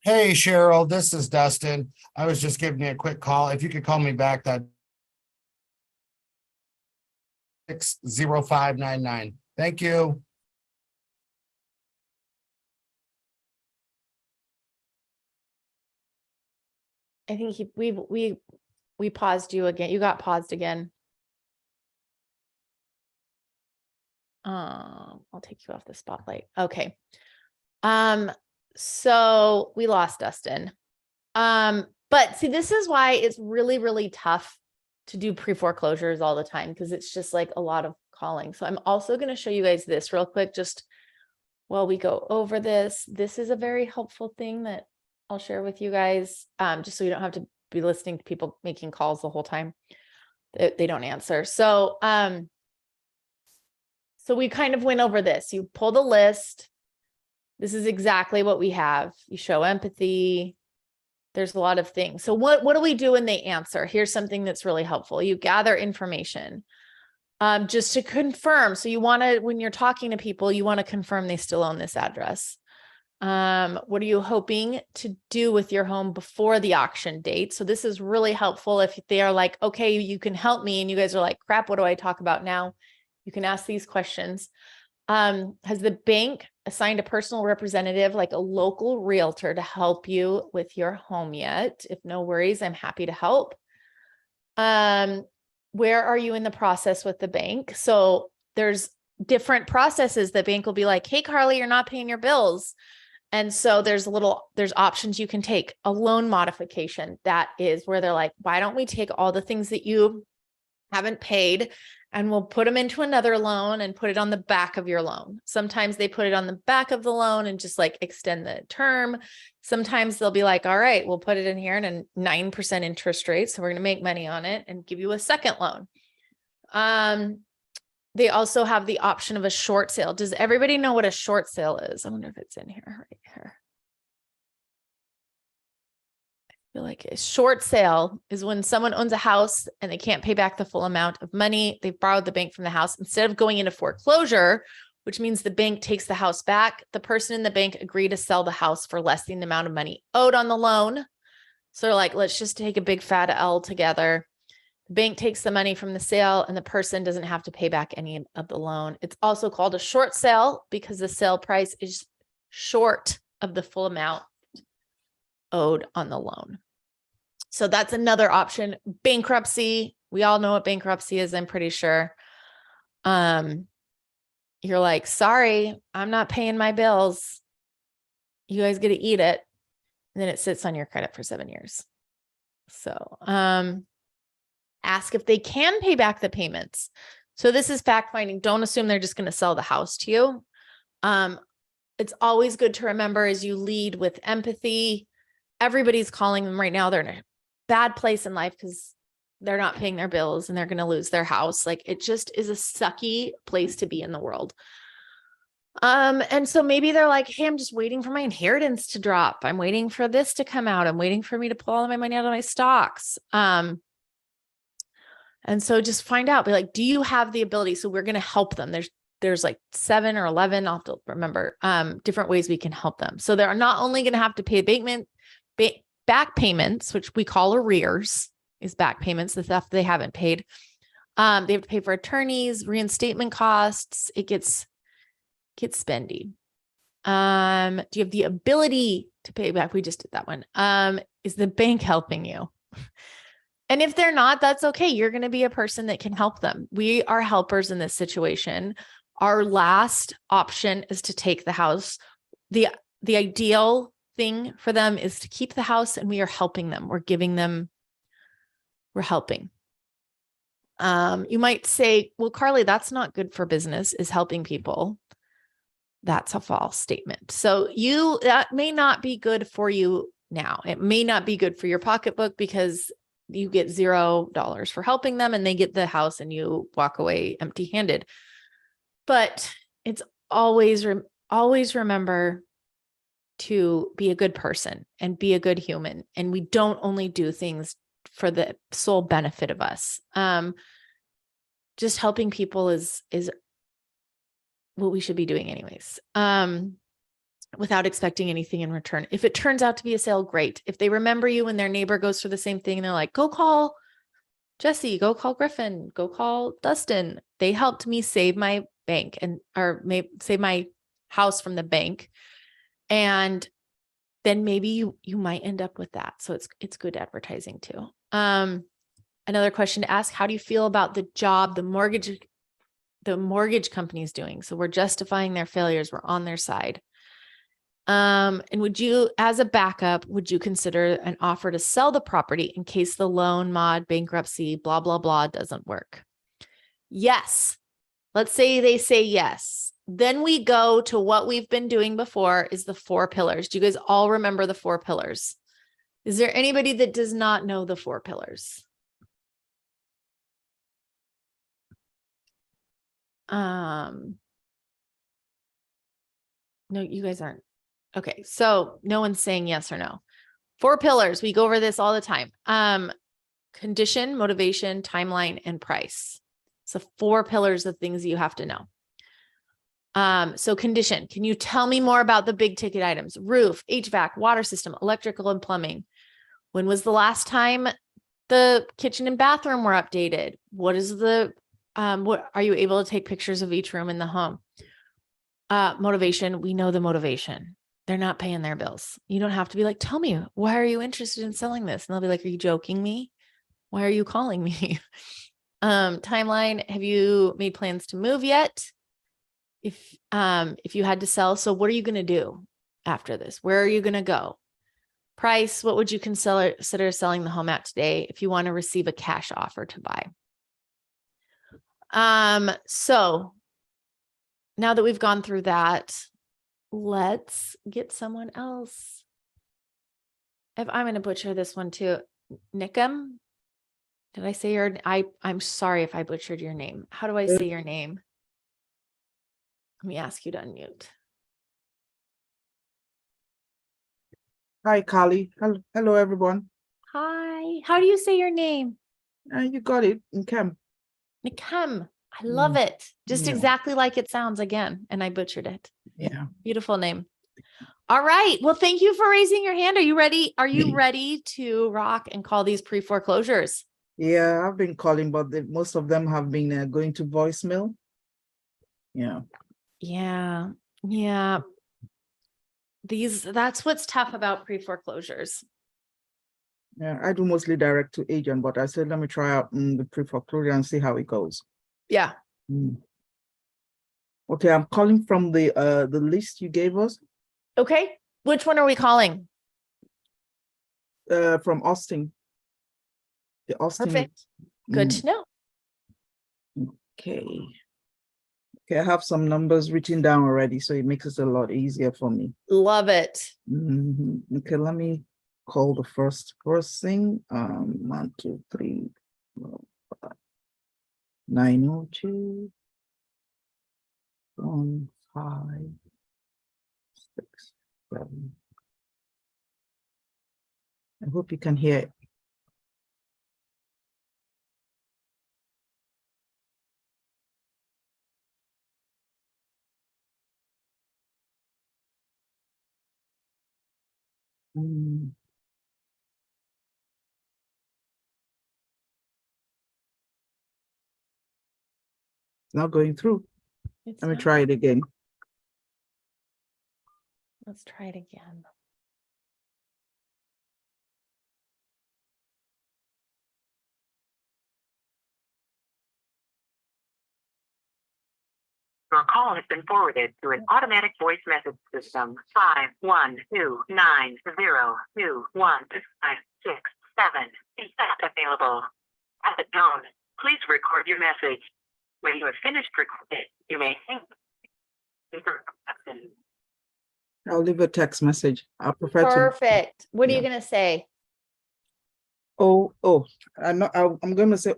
Hey, Cheryl, this is Dustin. I was just giving you a quick call. If you could call me back, that 60599. Thank you. I think we paused you again. You got paused again. I'll take you off the spotlight. Okay. So we lost Dustin. But see, this is why it's really, really tough to do pre-foreclosures all the time, because it's just like a lot of calling. So I'm also going to show you guys this real quick, just while we go over this. This is a very helpful thing that I'll share with you guys, just so you don't have to be listening to people making calls the whole time. They don't answer. So we kind of went over this. You pull the list. This is exactly what we have. You show empathy. There's a lot of things. So what do we do when they answer? Here's something that's really helpful. You gather information just to confirm. So you want to, when you're talking to people, you want to confirm they still own this address. What are you hoping to do with your home before the auction date? So this is really helpful if they are like, okay, you can help me. And you guys are like, crap, what do I talk about now? You can ask these questions. Has the bank assigned a personal representative, like a local realtor, to help you with your home yet? If no worries, I'm happy to help. Where are you in the process with the bank? So there's different processes. The bank will be like, hey, Carly, you're not paying your bills. And so there's options you can take. A loan modification, that is where they're like, why don't we take all the things that you haven't paid and we'll put them into another loan and put it on the back of your loan. Sometimes they put it on the back of the loan and just like extend the term. Sometimes they'll be like, all right, we'll put it in here and a 9% interest rate. So we're going to make money on it and give you a second loan. They also have the option of a short sale. Does everybody know what a short sale is? I wonder if it's in here, right here. I feel like a short sale is when someone owns a house and they can't pay back the full amount of money they've borrowed the bank from the house. Instead of going into foreclosure, which means the bank takes the house back, the person in the bank agreed to sell the house for less than the amount of money owed on the loan. So they're like, let's just take a big fat L together. The bank takes the money from the sale and the person doesn't have to pay back any of the loan. It's also called a short sale because the sale price is short of the full amount owed on the loan. So that's another option. Bankruptcy. We all know what bankruptcy is, I'm pretty sure. You're like, sorry, I'm not paying my bills. You guys get to eat it. And then it sits on your credit for 7 years. So, ask if they can pay back the payments. So this is fact finding. Don't assume they're just going to sell the house to you. It's always good to remember as you lead with empathy. Everybody's calling them right now. They're in a bad place in life because they're not paying their bills and they're going to lose their house. Like, it just is a sucky place to be in the world. And so maybe they're like, hey, I'm just waiting for my inheritance to drop. I'm waiting for this to come out. I'm waiting for me to pull all of my money out of my stocks. And so just find out, be like, do you have the ability? So we're going to help them. There's like 7 or 11, I'll have to remember, different ways we can help them. So they're not only going to have to pay back payments, which we call arrears, is back payments, the stuff they haven't paid. They have to pay for attorneys, reinstatement costs. It gets spendy. Do you have the ability to pay back? We just did that one. Is the bank helping you? And if they're not, that's okay. You're going to be a person that can help them. We are helpers in this situation. Our last option is to take the house. The ideal thing for them is to keep the house, and we are helping them. We're helping. You might say, well, Carly, that's not good for business, is helping people. That's a false statement. So that may not be good for you now. It may not be good for your pocketbook because you get $0 for helping them and they get the house and you walk away empty-handed. But it's always remember to be a good person and be a good human. And we don't only do things for the sole benefit of us. just helping people is what we should be doing anyways. Without expecting anything in return. If it turns out to be a sale, great. If they remember you and their neighbor goes through the same thing and they're like, go call Jesse, go call Griffin, go call Dustin. They helped me save my bank save my house from the bank. And then maybe you might end up with that. So it's good advertising too. Another question to ask, how do you feel about the job the mortgage company is doing? So we're justifying their failures. We're on their side. And would you, as a backup, would you consider an offer to sell the property in case the loan, mod, bankruptcy, blah, blah, blah doesn't work? Yes. Let's say they say yes. Then we go to what we've been doing before is the 4 pillars. Do you guys all remember the 4 pillars? Is there anybody that does not know the 4 pillars? No, you guys aren't. Okay. So no one's saying yes or no. 4 pillars. We go over this all the time. Condition, motivation, timeline, and price. So 4 pillars of things you have to know. So condition, can you tell me more about the big ticket items? Roof, HVAC, water system, electrical and plumbing. When was the last time the kitchen and bathroom were updated? What is what are you able to take pictures of each room in the home? Motivation, we know the motivation. They're not paying their bills. You don't have to be like, tell me, why are you interested in selling this? And they'll be like, are you joking me? Why are you calling me? Timeline, have you made plans to move yet? If you had to sell, so what are you going to do after this? Where are you going to go? Price, what would you consider selling the home at today if you want to receive a cash offer to buy? So now that we've gone through that, let's get someone else. If I'm going to butcher this one too. Nickham, did I say your, I'm sorry if I butchered your name. How do I say your name? Let me ask you to unmute. Hi, Carly. Hello, everyone. Hi, how do you say your name? You got it in Cam. Nickham. I love it. Just Yeah. exactly like it sounds again. And I butchered it. Yeah. Beautiful name. All right. Well, thank you for raising your hand. Are you ready? Are you ready to rock and call these pre-foreclosures? Yeah, I've been calling, but most of them have been going to voicemail. Yeah. Yeah. Yeah. That's what's tough about pre-foreclosures. Yeah, I do mostly direct to agent, but I said, let me try out the pre-foreclosure and see how it goes. Yeah. Okay, I'm calling from the list you gave us. Okay. Which one are we calling? From Austin. The Austin. Perfect. Good to know. Okay. Okay, I have some numbers written down already, so it makes it a lot easier for me. Love it. Okay, let me call the first person. 1, 2, 3, 4, 5, 902 1, 5, 6, 7. I hope you can hear it. It's not going through. Let me try it again. Let's try it again. Your call has been forwarded to an automatic voice message system. 512-902-1567 is not available. At the tone, please record your message. When you have finished recording, you may hang up. I'll leave a text message. I prefer to. Perfect. What are you Yeah. going to say? I'm going to say,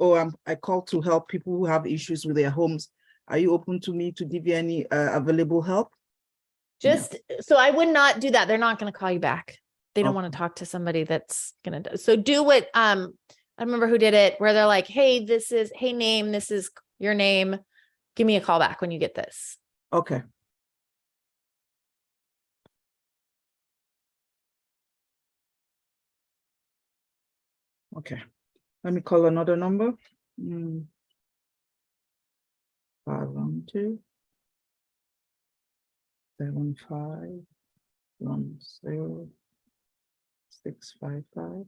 I call to help people who have issues with their homes. Are you open to me to give you any available help? So I would not do that. They're not going to call you back. They don't want to talk to somebody that's going to do. So do what, I remember who did it, where they're like, hey, this is your name. Give me a call back when you get this. Okay. Okay. Let me call another number. 512-75-10-655.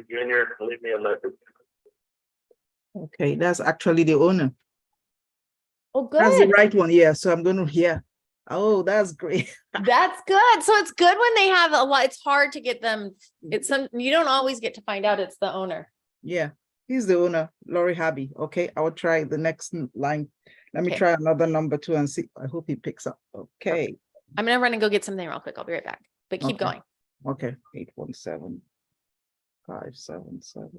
Junior, leave me a message. Okay, that's actually the owner. Oh, That's the good. right one. Yeah. So I'm going to, yeah. Oh, that's great. That's good. So it's good when they have a lot. It's hard to get them. You don't always get to find out it's the owner. Yeah. He's the owner, Lori Habby. Okay. I will try the next line. Let me Okay. try another number too and see. I hope he picks up. Okay. I'm going to run and go get something real quick. I'll be right back, but keep Okay. going. Okay. 817-577-3559.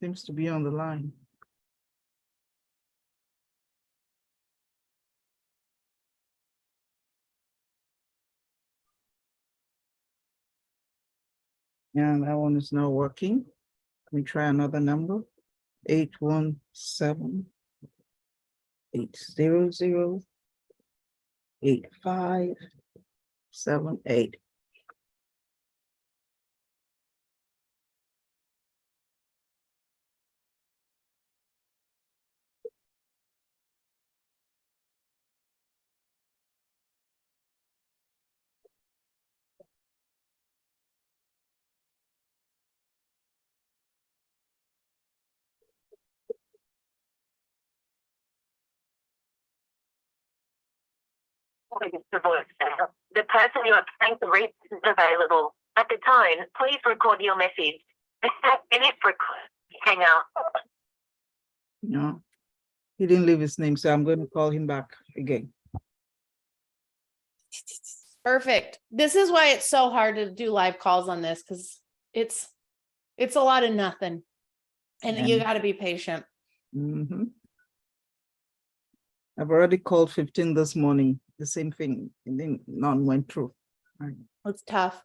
Seems to be on the line. Yeah, that one is not working. Let me try another number. 817-800-8578. The voicemail. The person you are trying to reach is available. At the tone, please record your message. Finish record. Hang out. No, he didn't leave his name, so I'm going to call him back again. Perfect. This is why it's so hard to do live calls on this, because it's a lot of nothing. And you got to be patient. Mhm. I've already called 15 this morning, the same thing, and then none went through. Right. It's tough.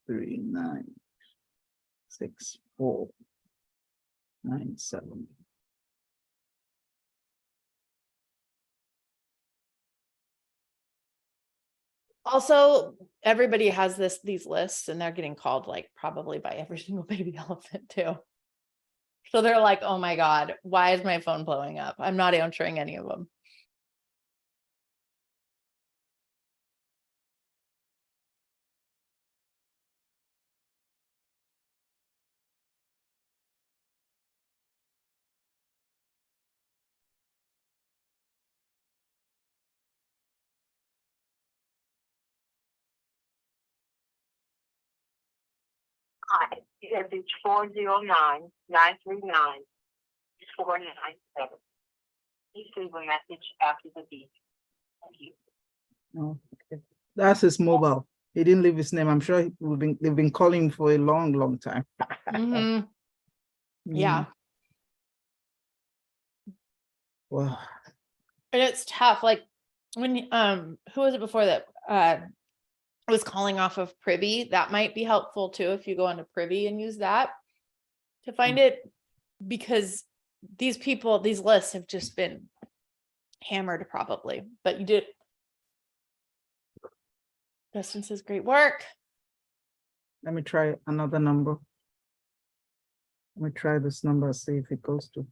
396497. Also, everybody has these lists, and they're getting called like probably by every single baby elephant too. So they're like, oh my God, why is my phone blowing up? I'm not answering any of them. Hi, you have reached 409-939-497. Please leave a message after the beep. Thank you. Oh, okay. That's his mobile. He didn't leave his name. I'm sure they've been calling for a long, long time. Mhm. Yeah. Wow. And it's tough. Like when, who was it before that, was calling off of Privy? That might be helpful too, if you go onto Privy and use that to find it, because these people, these lists have just been hammered probably, but you did. Dustin says, great work. Let me try another number. Let me try this number, see if it goes to.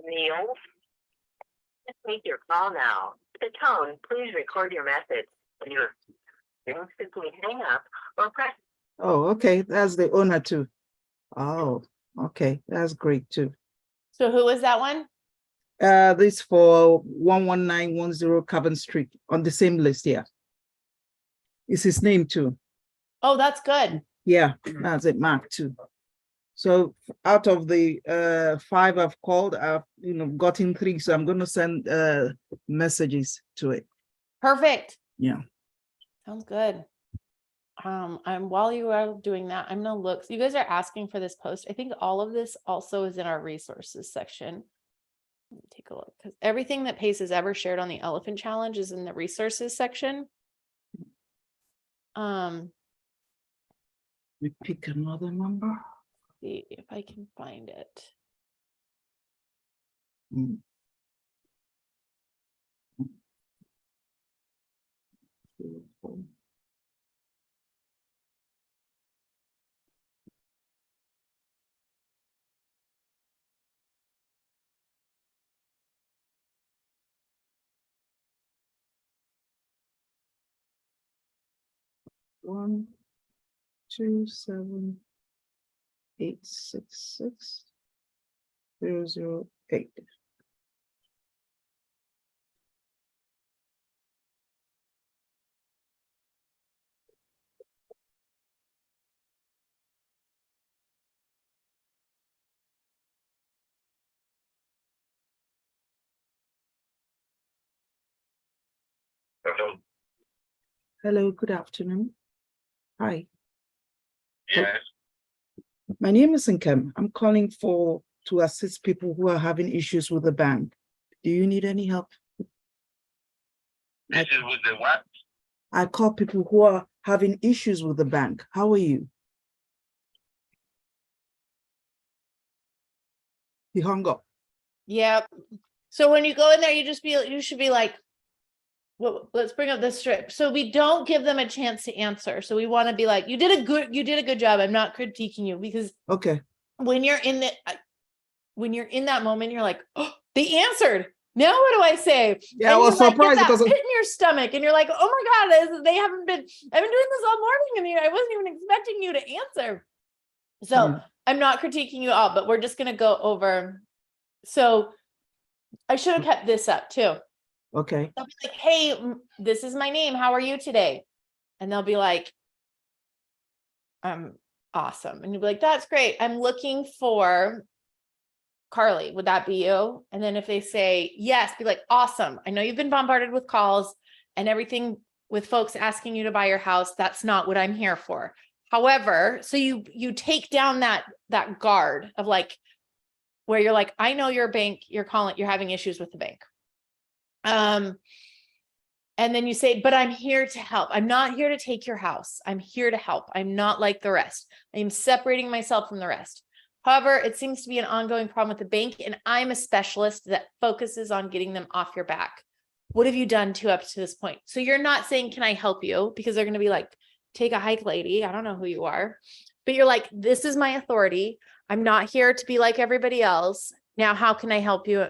Neil. Just make your call now. At the tone, please record your message. When you're simply hang up or press. Oh, okay, that's the owner too. Oh, okay, that's great too. So who was that one? This for 11910 Cavern Street on the same list here. It's his name too. Oh, that's good. Yeah, that's it, Mark too. So out of the 5 I've called, I've gotten 3. So I'm gonna send messages to it. Perfect. Yeah. Sounds good. While you are doing that, I'm gonna look. You guys are asking for this post. I think all of this also is in our resources section. Let me take a look because everything that Pace has ever shared on the Elephant Challenge is in the resources section. We pick another number. See if I can find it. Mm. One, 2, 7, 8, 6, 6, 0, 0, 8. Hello. Hello, good afternoon. Hi, Yes. my name is Nkem. I'm calling to assist people who are having issues with the bank. Do you need any help? This is with the what? I call people who are having issues with the bank. How are you? He hung up. Yep. So when you go in there, you should be like, well, let's bring up this strip. So we don't give them a chance to answer. So we want to be like, you did a good job. I'm not critiquing you because Okay. when you're in that moment, you're like, oh, they answered. Now what do I say? Yeah, and I was you like, get surprised that because pit in your stomach, and you're like, oh my God, I've been doing this all morning, and I wasn't even expecting you to answer. So Yeah. I'm not critiquing you all, but we're just gonna go over. So I should have kept this up too. Okay. They'll be like, hey, this is my name. How are you today? And they'll be like, I'm awesome. And you'll be like, that's great. I'm looking for Carly. Would that be you? And then if they say yes, be like, awesome. I know you've been bombarded with calls and everything with folks asking you to buy your house. That's not what I'm here for. However, so you take down that guard of like, where you're like, I know your bank, you're having issues with the bank. And then you say, but I'm here to help. I'm not here to take your house. I'm here to help. I'm not like the rest. I'm separating myself from the rest. However, it seems to be an ongoing problem with the bank, and I'm a specialist that focuses on getting them off your back. What have you done up to this point? So you're not saying, can I help you? Because they're going to be like, take a hike, lady. I don't know who you are. But you're like, this is my authority. I'm not here to be like everybody else. Now, how can I help you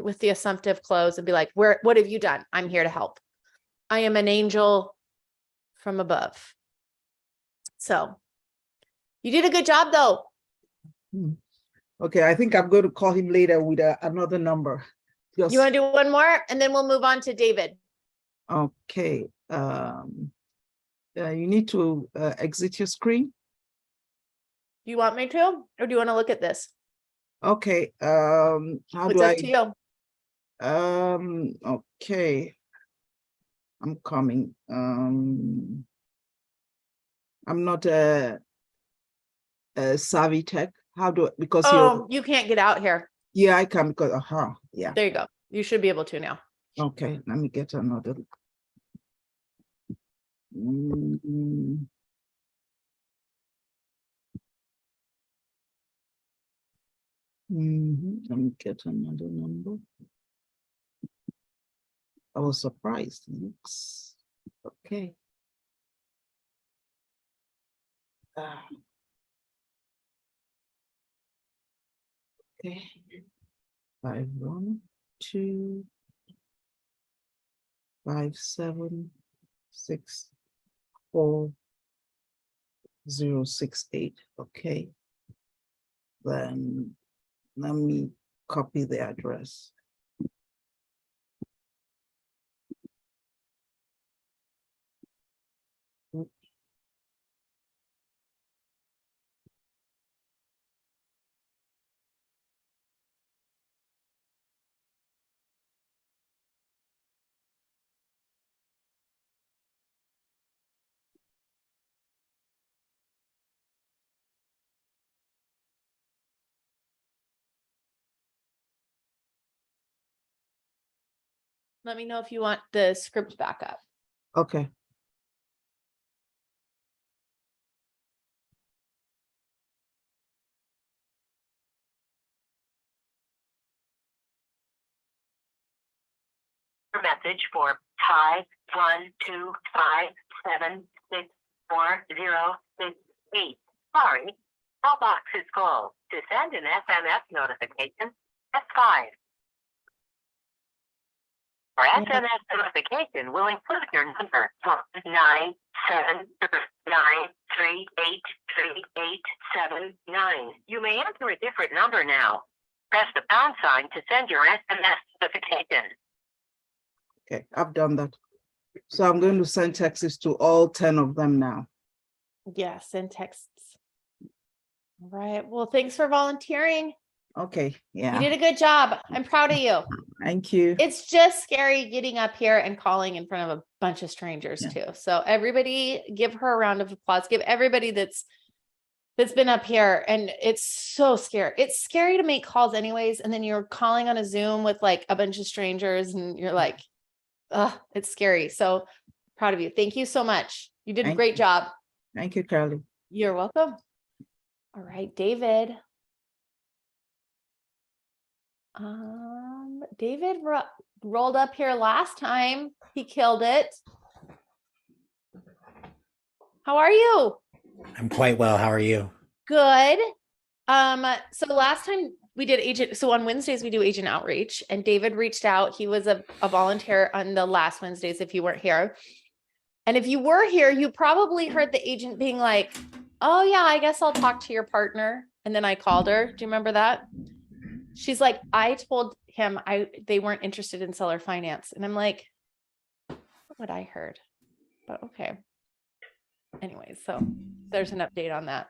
with the assumptive close and be like, what have you done? I'm here to help. I am an angel from above. So you did a good job though. Okay, I think I'm going to call him later with another number. You want to do one more and then we'll move on to David. Okay. You need to exit your screen. Do you want me to, or do you want to look at this? Okay. How It's do up to you. Okay. I'm coming. I'm not a savvy tech. How do because you can't get out here. Yeah, I can because yeah. There you go. You should be able to now. Okay, let me get another. Let me get another number. I was surprised. Looks okay. Okay. 51 2 5 7 6 4 0 6 8. Okay. Then let me copy the address. Let me know if you want the script back up. Okay. Message for Ty 125764068. Sorry, mailbox is full. To send an SMS notification, press 5. For SMS notification, will include your number 97939383879. You may enter a different number now. Press the pound sign to send your SMS notification. Okay, I've done that. So I'm going to send texts to all 10 of them now. Yeah, send texts. All right. Well, thanks for volunteering. Okay, You yeah. did a good job. I'm proud of you. Thank you. It's just scary getting up here and calling in front of a bunch of strangers Yeah. too. So everybody give her a round of applause. Give everybody that's been up here. And it's so scary. It's scary to make calls anyways. And then you're calling on a Zoom with like a bunch of strangers and you're like, it's scary. So proud of you. Thank you so much. You did a Thank great you. job. Thank you, Carly. You're welcome. All right, David. David rolled up here last time. He killed it. How are you? I'm quite well. How are you? Good. So last time we did agent, so on Wednesdays we do agent outreach, and David reached out. He was a volunteer on the last Wednesdays if you weren't here. And if you were here, you probably heard the agent being like, oh yeah, I guess I'll talk to your partner. And then I called her. Do you remember that? She's like, I told him they weren't interested in seller finance. And I'm like, what I heard, but okay. Anyway, so there's an update on that.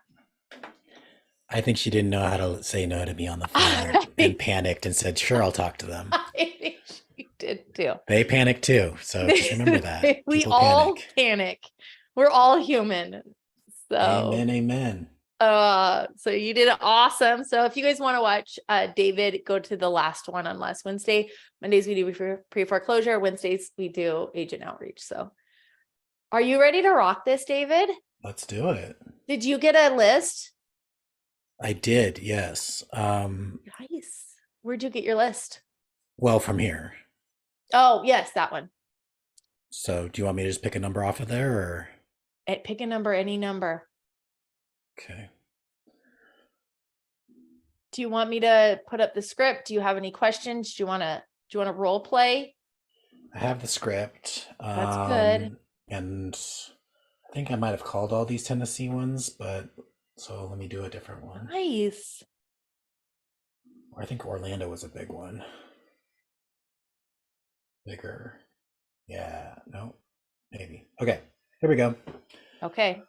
I think she didn't know how to say no to me on the phone and panicked and said, sure, I'll talk to them. I think she did too. They panicked too. So just remember that. We People all panic. We're all human. So amen, amen. So you did awesome. So if you guys want to watch David, go to the last one on last Wednesday. Mondays we do pre-foreclosure. Wednesdays we do agent outreach. So are you ready to rock this, David? Let's do it. Did you get a list? I did, yes. Nice. Where'd you get your list? Well, from here. Oh, yes, that one. So do you want me to just pick a number off of there or? Pick a number, any number. Okay. Do you want me to put up the script? Do you have any questions? Do you want to role play? I have the script. That's good. And I think I might have called all these Tennessee ones, but so let me do a different one. Nice. Or I think Orlando was a big one. Bigger. Yeah, no, maybe. Okay, here we go. Okay.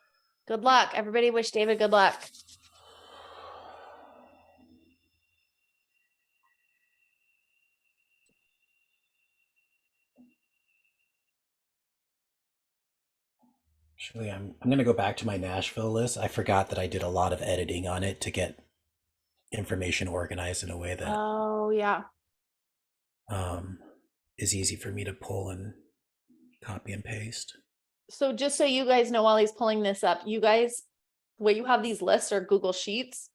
Good luck. Everybody wish David good luck. Actually, I'm going to go back to my Nashville list. I forgot that I did a lot of editing on it to get information organized in a way that Oh, yeah. is easy for me to pull and copy and paste. So just so you guys know, while he's pulling this up, you guys, where you have these lists are Google Sheets.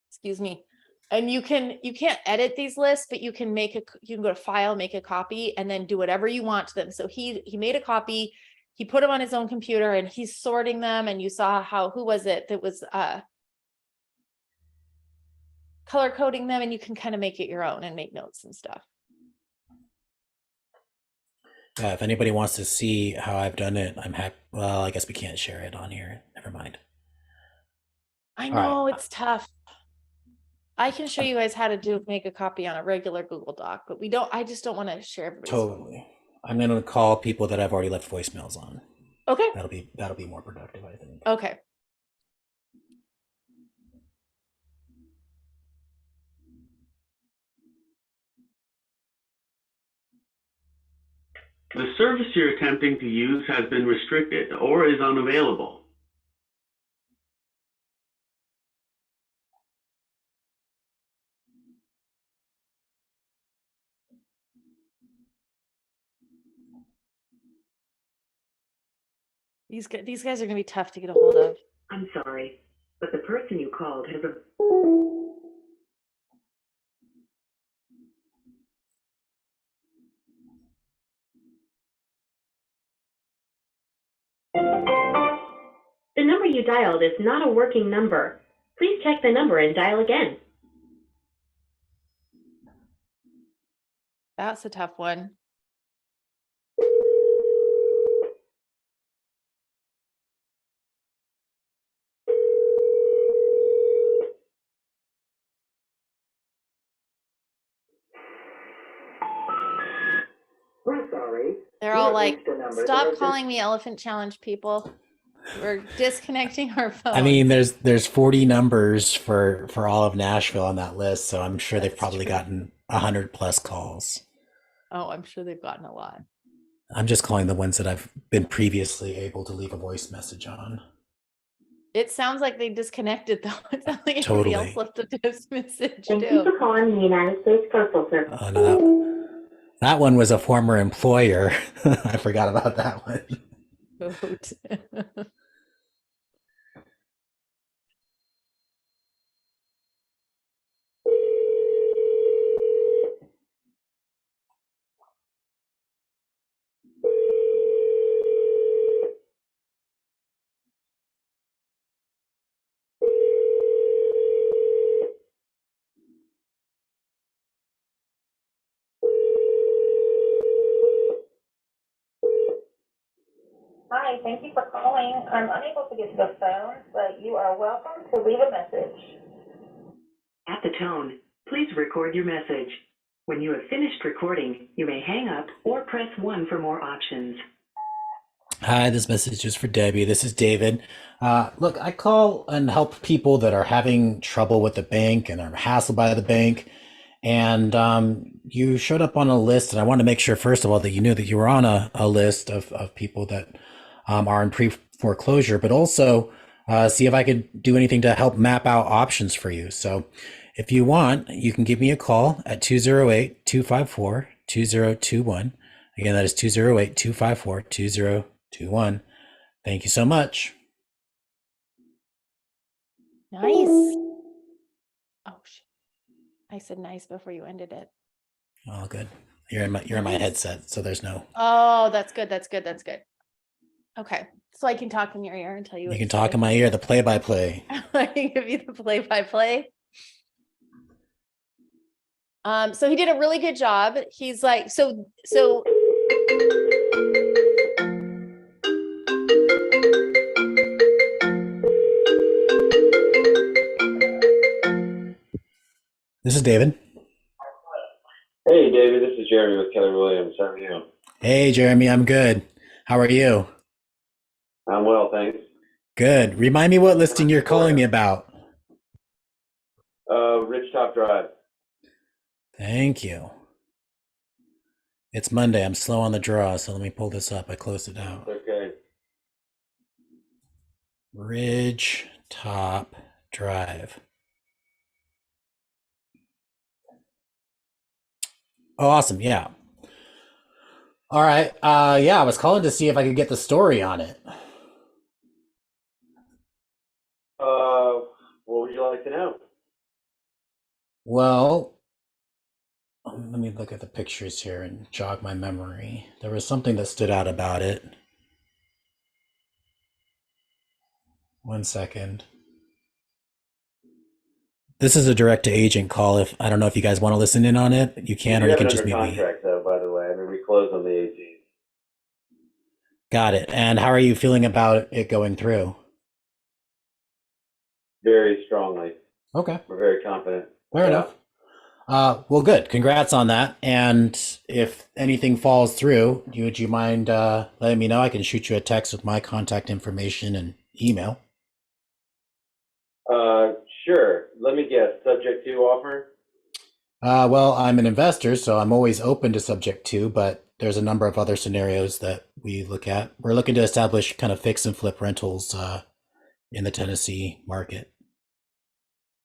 Excuse me. And you can't edit these lists, but you can you can go to file, make a copy, and then do whatever you want to them. So he made a copy, he put them on his own computer and he's sorting them. And you saw who was it that was color coding them, and you can kind of make it your own and make notes and stuff. Yeah, if anybody wants to see how I've done it, I'm happy. Well, I guess we can't share it on here. Never mind. I All right. know it's tough. I can show you guys how to make a copy on a regular Google Doc, but I just don't want to share everybody's phone. Totally. I'm going to call people that I've already left voicemails on. Okay. That'll be more productive, I think. Okay. The service you're attempting to use has been restricted or is unavailable. These guys are going to be tough to get a hold of. I'm sorry, but the person you called has a... The number you dialed is not a working number. Please check the number and dial again. That's a tough one. We're sorry. They're all like, stop calling me Elephant Challenge people. We're disconnecting our phone. I mean, there's 40 numbers for all of Nashville on that list, so I'm sure they've probably gotten 100+ calls. Oh, I'm sure they've gotten a lot. I'm just calling the ones that I've been previously able to leave a voice message on. It sounds like they disconnected though. It sounds like Totally. everybody else left a text message Thank you for too. calling the United States Postal Service. Oh, no, that one was a former employer. I forgot about that one. Vote. Hi, thank you for calling. I'm unable to get to the phone, but you are welcome to leave a message. At the tone, please record your message. When you have finished recording, you may hang up or press 1 for more options. Hi, this message is for Debbie. This is David. Look, I call and help people that are having trouble with the bank and are hassled by the bank. And you showed up on a list, and I want to make sure, first of all, that you knew that you were on a list of people that are in pre-foreclosure, but also see if I could do anything to help map out options for you. So if you want, you can give me a call at 208-254-2021. Again, that is 208-254-2021. Thank you so much. Nice. Oh, shit. I said nice before you ended it. All good. You're in my headset, so there's no. Oh, that's good. That's good. That's good. Okay. So I can talk in your ear and tell you. You can talk in my ear, the play-by-play. I can give you the play-by-play. So he did a really good job. He's like, so. This is David. Hey, David, this is Jeremy with Keller Williams. How are you? Hey, Jeremy, I'm good. How are you? I'm well, thanks. Good. Remind me what listing you're calling me about. Ridgetop Drive. Thank you. It's Monday. I'm slow on the draw, so let me pull this up. I closed it out. Okay. Ridgetop Drive. Oh, awesome. Yeah. All right. Yeah, I was calling to see if I could get the story on it. What would you like to know? Well, let me look at the pictures here and jog my memory. There was something that stood out about it. 1 second. This is a direct to agent call. If I don't know if you guys want to listen in on it, you can, We or you have can it just under mute me. contract, though, by the way. I mean, we close on the 18th. Got it. And how are you feeling about it going through? Very strongly. Okay. We're very confident. Fair Yeah. enough. Well, good. Congrats on that. And if anything falls through, would you mind letting me know? I can shoot you a text with my contact information and email. Sure. Let me guess. Subject to offer? Well, I'm an investor, so I'm always open to subject to, but there's a number of other scenarios that we look at. We're looking to establish kind of fix and flip rentals in the Tennessee market.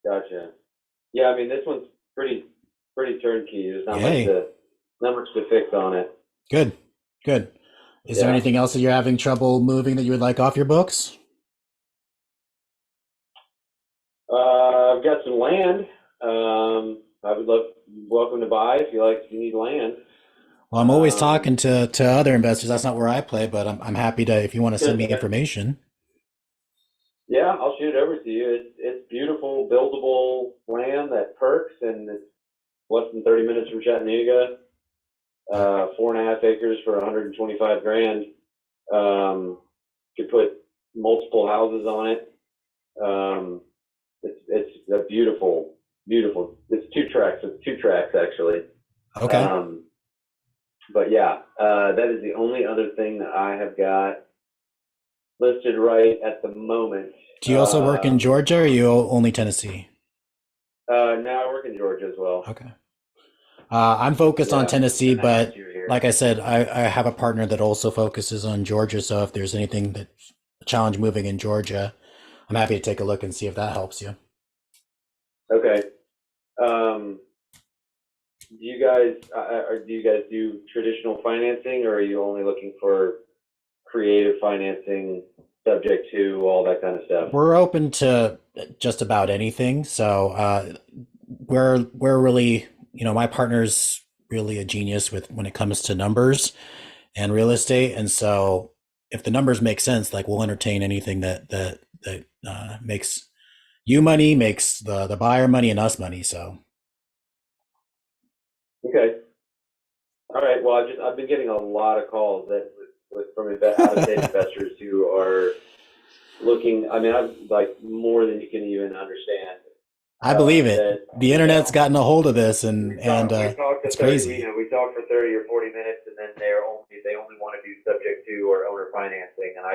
Gotcha. Yeah, I mean, this one's pretty turnkey. There's Yay. not much to fix on it. Good. Good. Is there Yeah. anything else that you're having trouble moving that you would like off your books? I've got some land. I would welcome to buy if you need land. Well, I'm always talking to other investors. That's not where I play, but I'm happy to, if you want to send me information. Yeah, I'll shoot it over to you. It's beautiful, buildable land that perks, and it's less than 30 minutes from Chattanooga. 4.5 acres for 125 grand. Could put multiple houses on it. It's a beautiful. It's two tracks actually. Okay. But yeah, that is the only other thing that I have got listed right at the moment. Do you also work in Georgia, or are you only Tennessee? Now I work in Georgia as well. Okay. I'm focused on Yeah, Tennessee, and I but got you here. like I said, I have a partner that also focuses on Georgia. So if there's anything that's a challenge moving in Georgia, I'm happy to take a look and see if that helps you. Okay. Do you guys do traditional financing, or are you only looking for creative financing, subject to all that kind of stuff? We're open to just about anything. So we're really, my partner's really a genius when it comes to numbers and real estate. And so if the numbers make sense, like we'll entertain anything that makes you money, makes the buyer money, and us money. So. Okay. All right. Well, I've been getting a lot of calls from out-of-state investors who are looking. I mean, I'm like more than you can even understand. I believe it. The internet's gotten a hold of this, and it's crazy. We talk for 30 or 40 minutes, and then they only want to do subject to or owner financing, and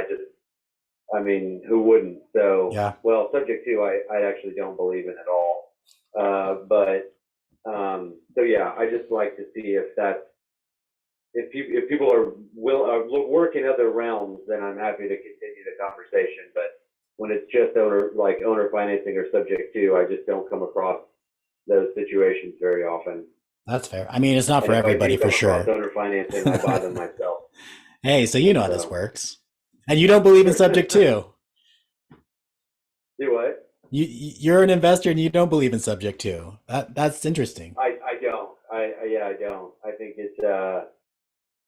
I mean, who wouldn't? So yeah. Well, subject to I actually don't believe in at all. So yeah, I just like to see if people are work in other realms, then I'm happy to continue the conversation. But when it's just owner financing or subject to, I just don't come across those situations very often. That's fair. I mean, it's not for everybody, for sure. Owner financing, I buy them myself. Hey, so you know how this works, and you don't believe in subject to. Do what? You're an investor and you don't believe in subject to. That's interesting. I don't. I don't. I think it's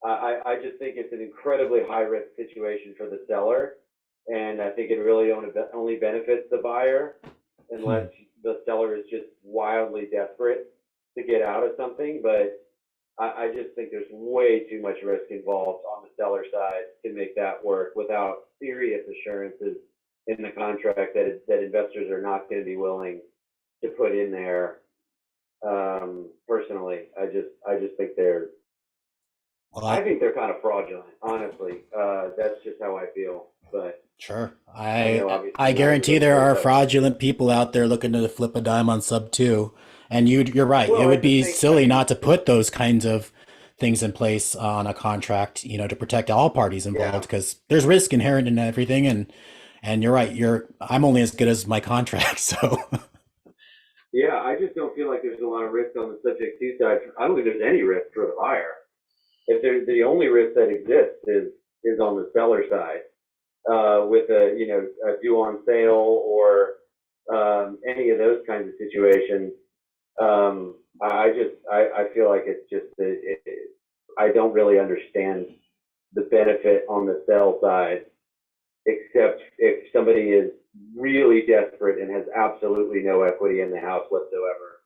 I just think it's an incredibly high risk situation for the seller, and I think it really only benefits the buyer unless the seller is just wildly desperate to get out of something. But I just think there's way too much risk involved on the seller side to make that work without serious assurances in the contract that investors are not going to be willing to put in there. Personally, I just think I think they're kind of fraudulent, honestly. That's just how I feel. But sure, I guarantee there are fraudulent people out there looking to flip a dime on sub two, and you're right. Well, it would be silly not to put those kinds of things in place on a contract, to protect all parties involved, because there's risk inherent in everything. And you're right. I'm only as good as my contract, so. Yeah, I just don't feel like there's a lot of risk on the subject to side. I don't think there's any risk for the buyer. If there's the only risk that exists is on the seller side, with a due on sale or any of those kinds of situations. I feel like it's just I don't really understand the benefit on the sell side except if somebody is really desperate and has absolutely no equity in the house whatsoever,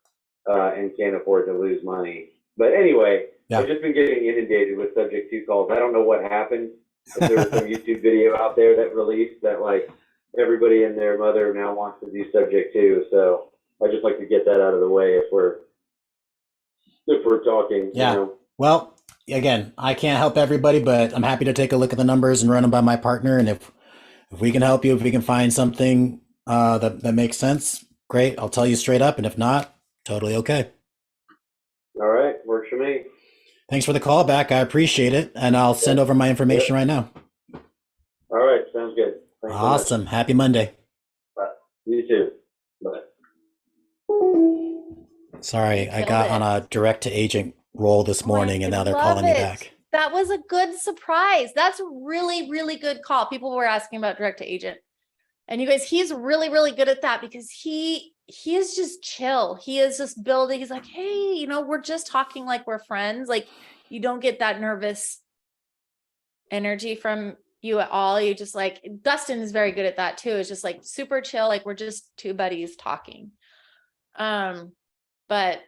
and can't afford to lose money. But anyway, Yeah. I've just been getting inundated with subject to calls. I don't know what happened. If there was some YouTube video out there that released that, like, everybody and their mother now wants to do subject to. So I just like to get that out of the way if we're talking. Yeah. You know. Well, again, I can't help everybody, but I'm happy to take a look at the numbers and run them by my partner. And if we can help you, if we can find something that makes sense, great. I'll tell you straight up. And if not, totally okay. All right, works for me. Thanks for the call back. I appreciate it. And I'll send over my information right now. All right, sounds good. Thanks so much. Awesome. Happy Monday. Bye. You too. Bye. Sorry, I killed got it. on a direct to agent role this morning and now they're calling me back. That was a good surprise. That's a really, really good call. People were asking about direct to agent. And you guys, he's really, really good at that because he is just chill. He is just building. He's like, hey, you know, we're just talking like we're friends. Like, you don't get that nervous energy from you at all. You just like, Dustin is very good at that too. It's just like super chill. Like, we're just two buddies talking. But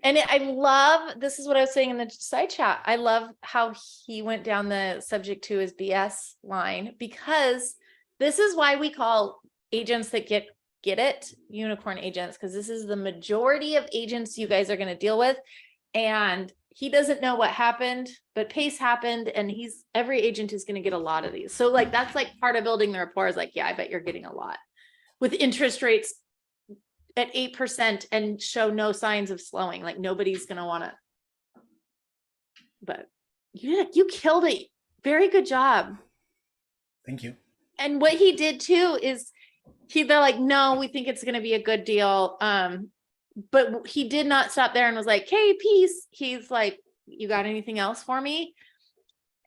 I love, this is what I was saying in the side chat. I love how he went down the subject to his BS line, because this is why we call agents that get it unicorn agents, because this is the majority of agents you guys are going to deal with. And he doesn't know what happened, but Pace happened, and every agent is going to get a lot of these. So like, that's like part of building the rapport is like, yeah, I bet you're getting a lot with interest rates at 8% and show no signs of slowing. Like, nobody's going to want to, but you killed it. Very good job. Thank you. And what he did too is they're like, no, we think it's going to be a good deal. But he did not stop there and was like, hey, peace. He's like, you got anything else for me?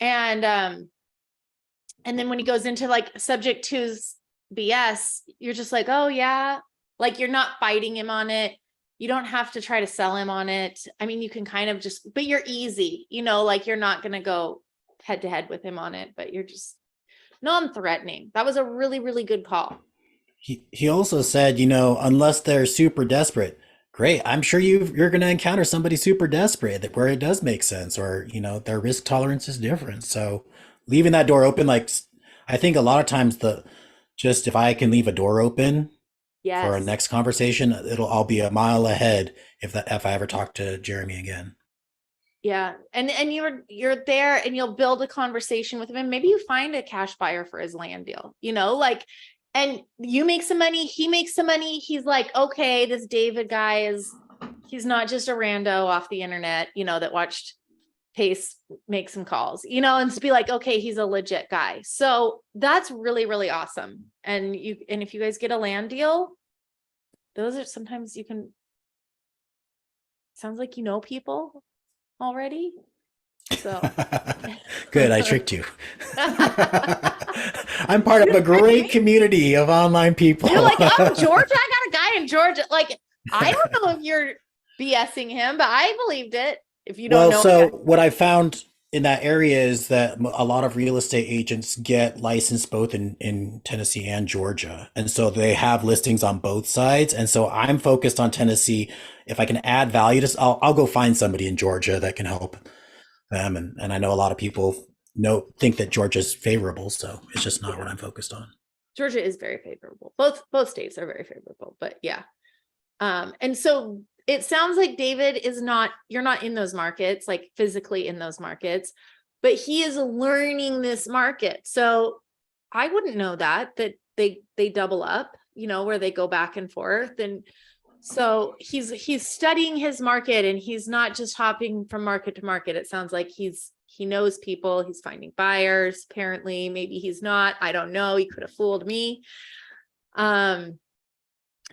And then when he goes into like subject to's BS, you're just like, oh yeah. Like, you're not fighting him on it. You don't have to try to sell him on it. I mean, you can kind of just, but you're easy, you know, like, you're not going to go head to head with him on it, but you're just non-threatening. That was a really, really good call. He also said, you know, unless they're super desperate, great. I'm sure you're going to encounter somebody super desperate where it does make sense, or, you know, their risk tolerance is different. So leaving that door open, like, I think a lot of times if I can leave a door open, yes, for our next conversation, I'll be a mile ahead if I ever talk to Jeremy again. Yeah. And you're there and you'll build a conversation with him, and maybe you find a cash buyer for his land deal, you know, like, and you make some money, he makes some money. He's like, okay, this David guy he's not just a rando off the internet, you know, that watched Pace make some calls, you know, and to be like, okay, he's a legit guy. So that's really, really awesome. And if you guys get a land deal, those are sometimes sounds like you know people already. So good. I tricked you. I'm part of a great community of online people. You're like, oh, Georgia, I got a guy in Georgia. Like, I don't know if you're BSing him, but I believed it. If you don't know. So what I found in that area is that a lot of real estate agents get licensed both in Tennessee and Georgia. And so they have listings on both sides. And so I'm focused on Tennessee. If I can add value to, I'll go find somebody in Georgia that can help them. And I know a lot of people think that Georgia's favorable. So it's just not what I'm focused on. Georgia is very favorable. Both states are very favorable, but yeah. And so it sounds like David you're not in those markets, like physically in those markets, but he is learning this market. So I wouldn't know that they double up, you know, where they go back and forth. And so he's studying his market, and he's not just hopping from market to market. It sounds like he knows people, he's finding buyers. Apparently, maybe he's not, I don't know. He could have fooled me.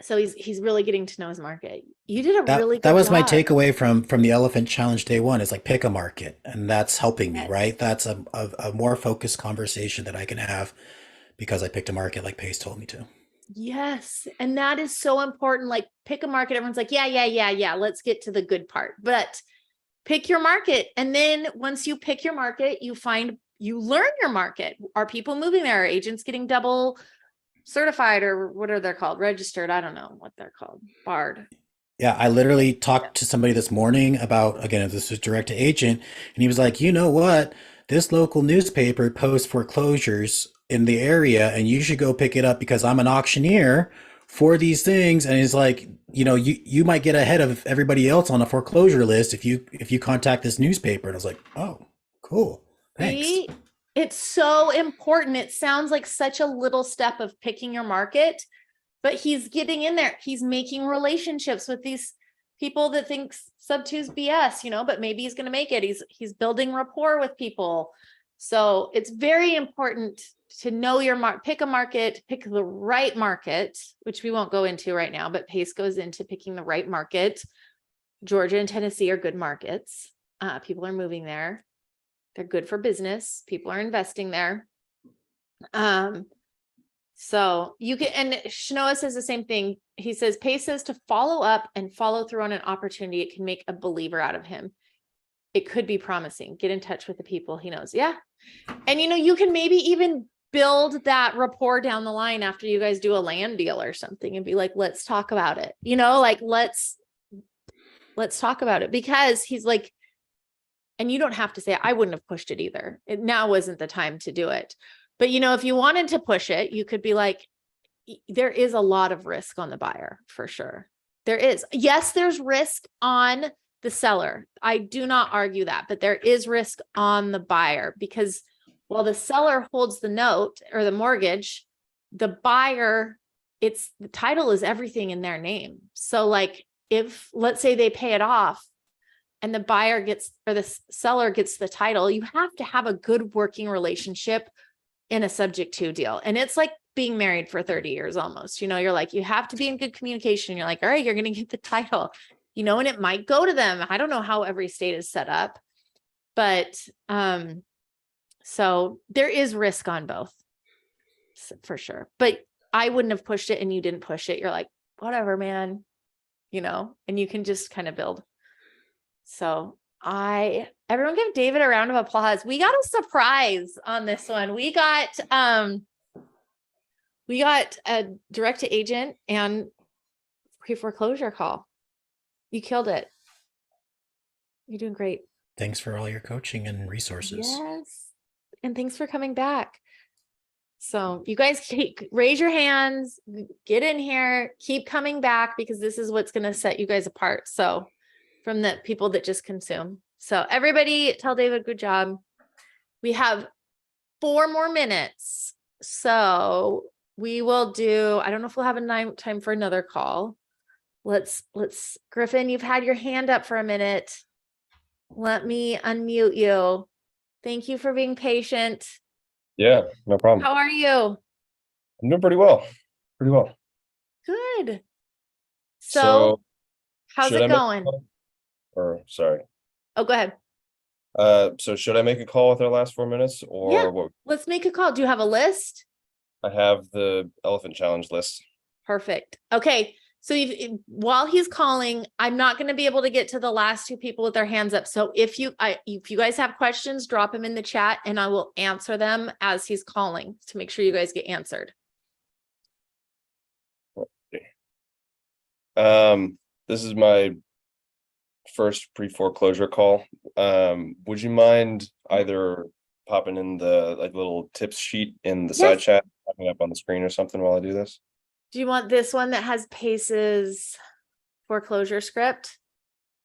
So he's really getting to know his market. You did a really good That was job. my takeaway from the Elephant Challenge day one, is like, pick a market, and that's helping me, right? That's a more focused conversation that I can have because I picked a market like Pace told me to. Yes. And that is so important. Like, pick a market. Everyone's like, yeah. Let's get to the good part, but pick your market. And then once you pick your market, you find you learn your market. Are people moving there? Are agents getting double certified, or what are they called? Registered? I don't know what they're called. Barred. Yeah, I literally talked to somebody this morning about, again, this is direct to agent, and he was like, you know what? This local newspaper posts foreclosures in the area, and you should go pick it up because I'm an auctioneer for these things. And he's like, you might get ahead of everybody else on a foreclosure list if you contact this newspaper. And I was like, oh, cool. Thanks. See? It's so important. It sounds like such a little step of picking your market, but he's getting in there. He's making relationships with these people that think sub 2's BS, but maybe he's going to make it. He's building rapport with people. So it's very important to know your pick a market, pick the right market, which we won't go into right now, but PACE goes into picking the right market. Georgia and Tennessee are good markets. People are moving there. They're good for business. People are investing there. So you can, and Shanoa says the same thing. He says, PACE says to follow up and follow through on an opportunity. It can make a believer out of him. It could be promising. Get in touch with the people he knows. Yeah. And you can maybe even build that rapport down the line after you guys do a land deal or something and be like, let's talk about it. Let's talk about it, because he's like, and you don't have to say, I wouldn't have pushed it either. Now wasn't the time to do it. But, if you wanted to push it, you could be like, there is a lot of risk on the buyer for sure. There is. Yes, there's risk on the seller. I do not argue that, but there is risk on the buyer, because while the seller holds the note or the mortgage, the buyer, the title is everything in their name. So like, if let's say they pay it off, and the buyer gets, or the seller gets the title, you have to have a good working relationship in a subject to deal. And it's like being married for 30 years almost, you're like, you have to be in good communication. You're like, all right, you're going to get the title, and it might go to them. I don't know how every state is set up, but, so there is risk on both for sure, but I wouldn't have pushed it and you didn't push it. You're like, whatever, man, and you can just kind of build. So everyone give David a round of applause. We got a surprise on this one. We got a direct to agent and pre-foreclosure call. You killed it. You're doing great. Thanks for all your coaching and resources. Yes. And thanks for coming back. So you guys raise your hands, get in here, keep coming back, because this is what's going to set you guys apart. So from the people that just consume. So everybody tell David, good job. We have 4 more minutes. So we will do, I don't know if we'll have time for another call. Let's Griffin, you've had your hand up for a minute. Let me unmute you. Thank you for being patient. Yeah, no problem. How are you? I'm doing pretty well. Pretty well. Good. So how's it going? Sorry. Oh, go ahead. So should I make a call with our last 4 minutes, or Yeah. what? Let's make a call. Do you have a list? I have the elephant challenge list. Perfect. Okay. So while he's calling, I'm not going to be able to get to the last 2 people with their hands up. So if you guys have questions, drop them in the chat and I will answer them as he's calling to make sure you guys get answered. This is my first pre-foreclosure call. Would you mind either popping in the little tips sheet in the side chat, popping up on the screen or something while I do this? Do you want this one that has PACE's foreclosure script?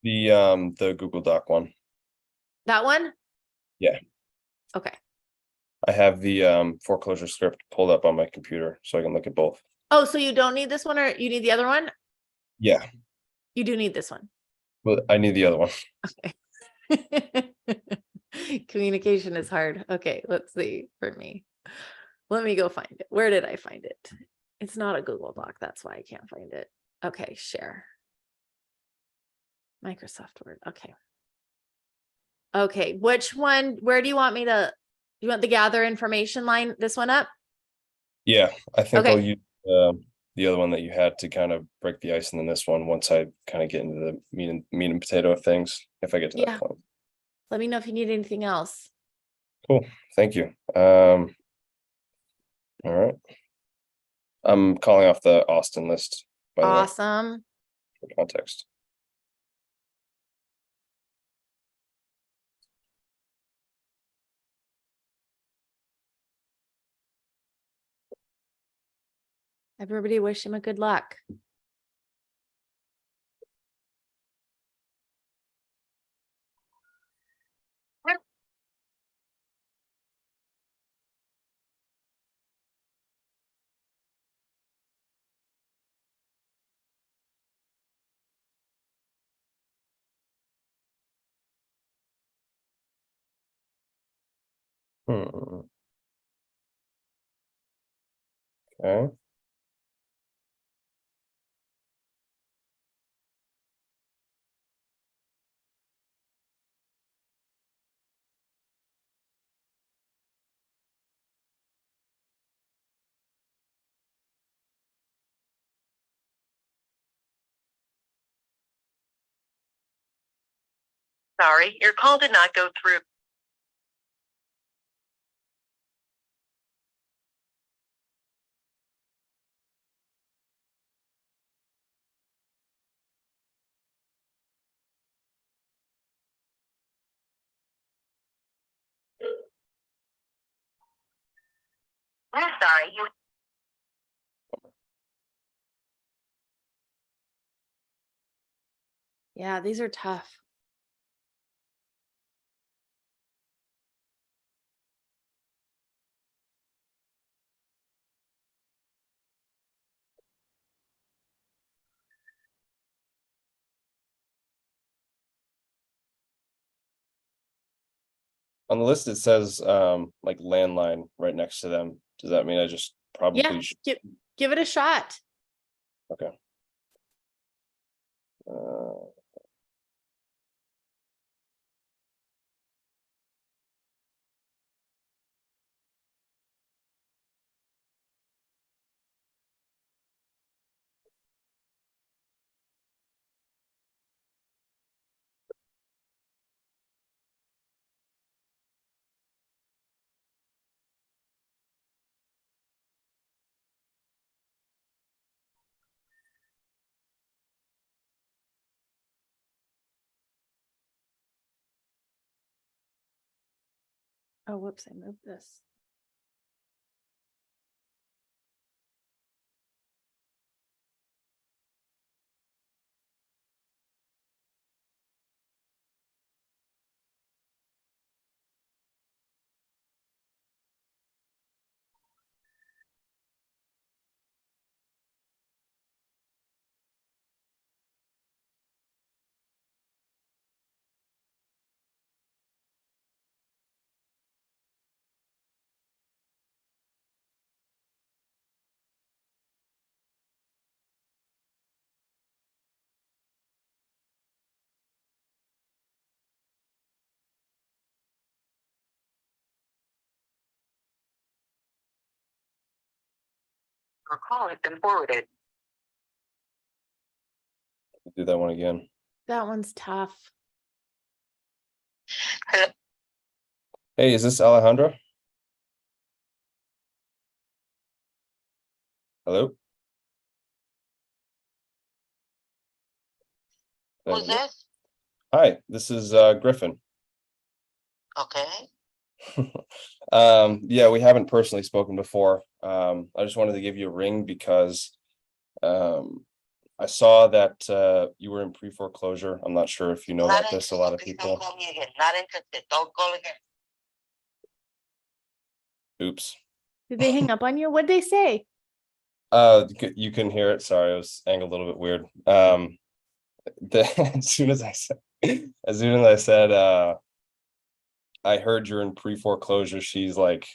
The Google Doc one. That one? Yeah. Okay. I have the foreclosure script pulled up on my computer so I can look at both. Oh, so you don't need this one, or you need the other one? Yeah. You do need this one. Well, I need the other one. Okay. Communication is hard. Okay, let's see for me. Let me go find it. Where did I find it? It's not a Google Doc. That's why I can't find it. Okay, share. Microsoft Word. Okay. Okay, which one? Where do you want me to? You want the gather information line? This one up? Yeah, I think Okay. I'll use the other one that you had to kind of break the ice, and then this one once I kind of get into the meat and potato of things, if I get to Yeah. that point. Let me know if you need anything else. Cool. Thank you. All right. I'm calling off the Austin list, by the way, Awesome. for context. Everybody wish him a good luck. Okay. Sorry, your call did not go through. I'm sorry. Yeah, these are tough. On the list, it says like landline right next to them. Does that mean I just probably Yeah, should? give it a shot. Okay. Oh, whoops, I moved this. Your call has been forwarded. Do that one again. That one's tough. Hey, is this Alejandra? Hello? Who's this? Hi, this is Griffin. Okay. Yeah, we haven't personally spoken before. I just wanted to give you a ring because I saw that you were in pre-foreclosure. I'm not sure if you know about this. A lot of people. Don't call me again. Not interested. Don't call again. Oops. Did they hang up on you? What'd they say? You can hear it. Sorry, I was angled a little bit weird. As soon as I said, I heard you're in pre-foreclosure, she's like,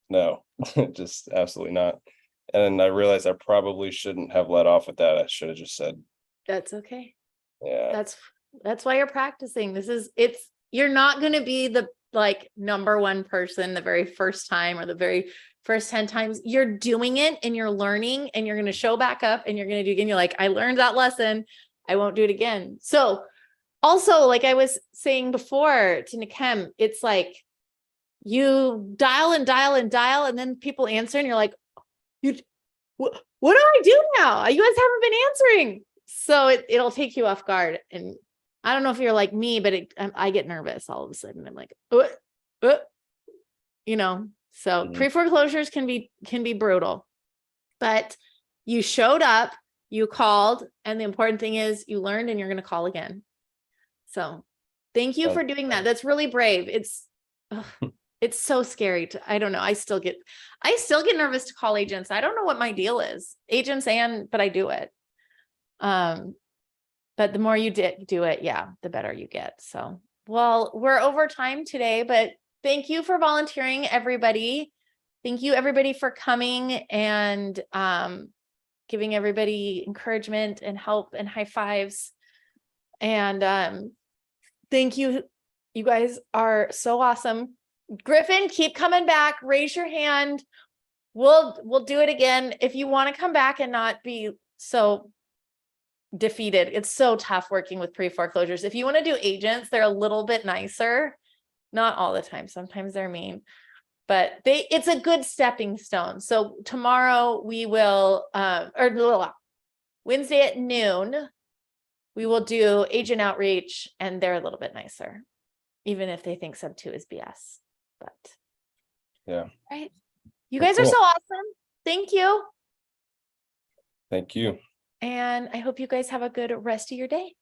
no, just absolutely not. And I realized I probably shouldn't have let off with that. I should have just said, That's okay. yeah. That's why you're practicing. You're not going to be the like number one person the very first time or the very first 10 times. You're doing it and you're learning and you're going to show back up and you're going to do again. You're like, I learned that lesson. I won't do it again. So also, like I was saying before to Nikem, it's like, you dial and dial and dial, and then people answer and you're like, what do I do now? You guys haven't been answering. So it'll take you off guard. And I don't know if you're like me, but I get nervous all of a sudden. I'm like, you know, so pre-foreclosures can be brutal, but you showed up, you called, and the important thing is you learned and you're going to call again. So thank you for doing that. That's really brave. It's so scary I don't know. I still get nervous to call agents. I don't know what my deal is. But I do it. But the more you do it, yeah, the better you get. So, well, we're over time today, but thank you for volunteering, everybody. Thank you, everybody, for coming and giving everybody encouragement and help and high fives. And thank you. You guys are so awesome. Griffin, keep coming back. Raise your hand. We'll do it again. If you want to come back and not be so defeated. It's so tough working with pre-foreclosures. If you want to do agents, they're a little bit nicer. Not all the time. Sometimes they're mean, but it's a good stepping stone. So tomorrow we will, Wednesday at noon, we will do agent outreach, and they're a little bit nicer, even if they think sub 2 is BS. But yeah, right. You guys are so awesome. Thank you. Thank you. And I hope you guys have a good rest of your day.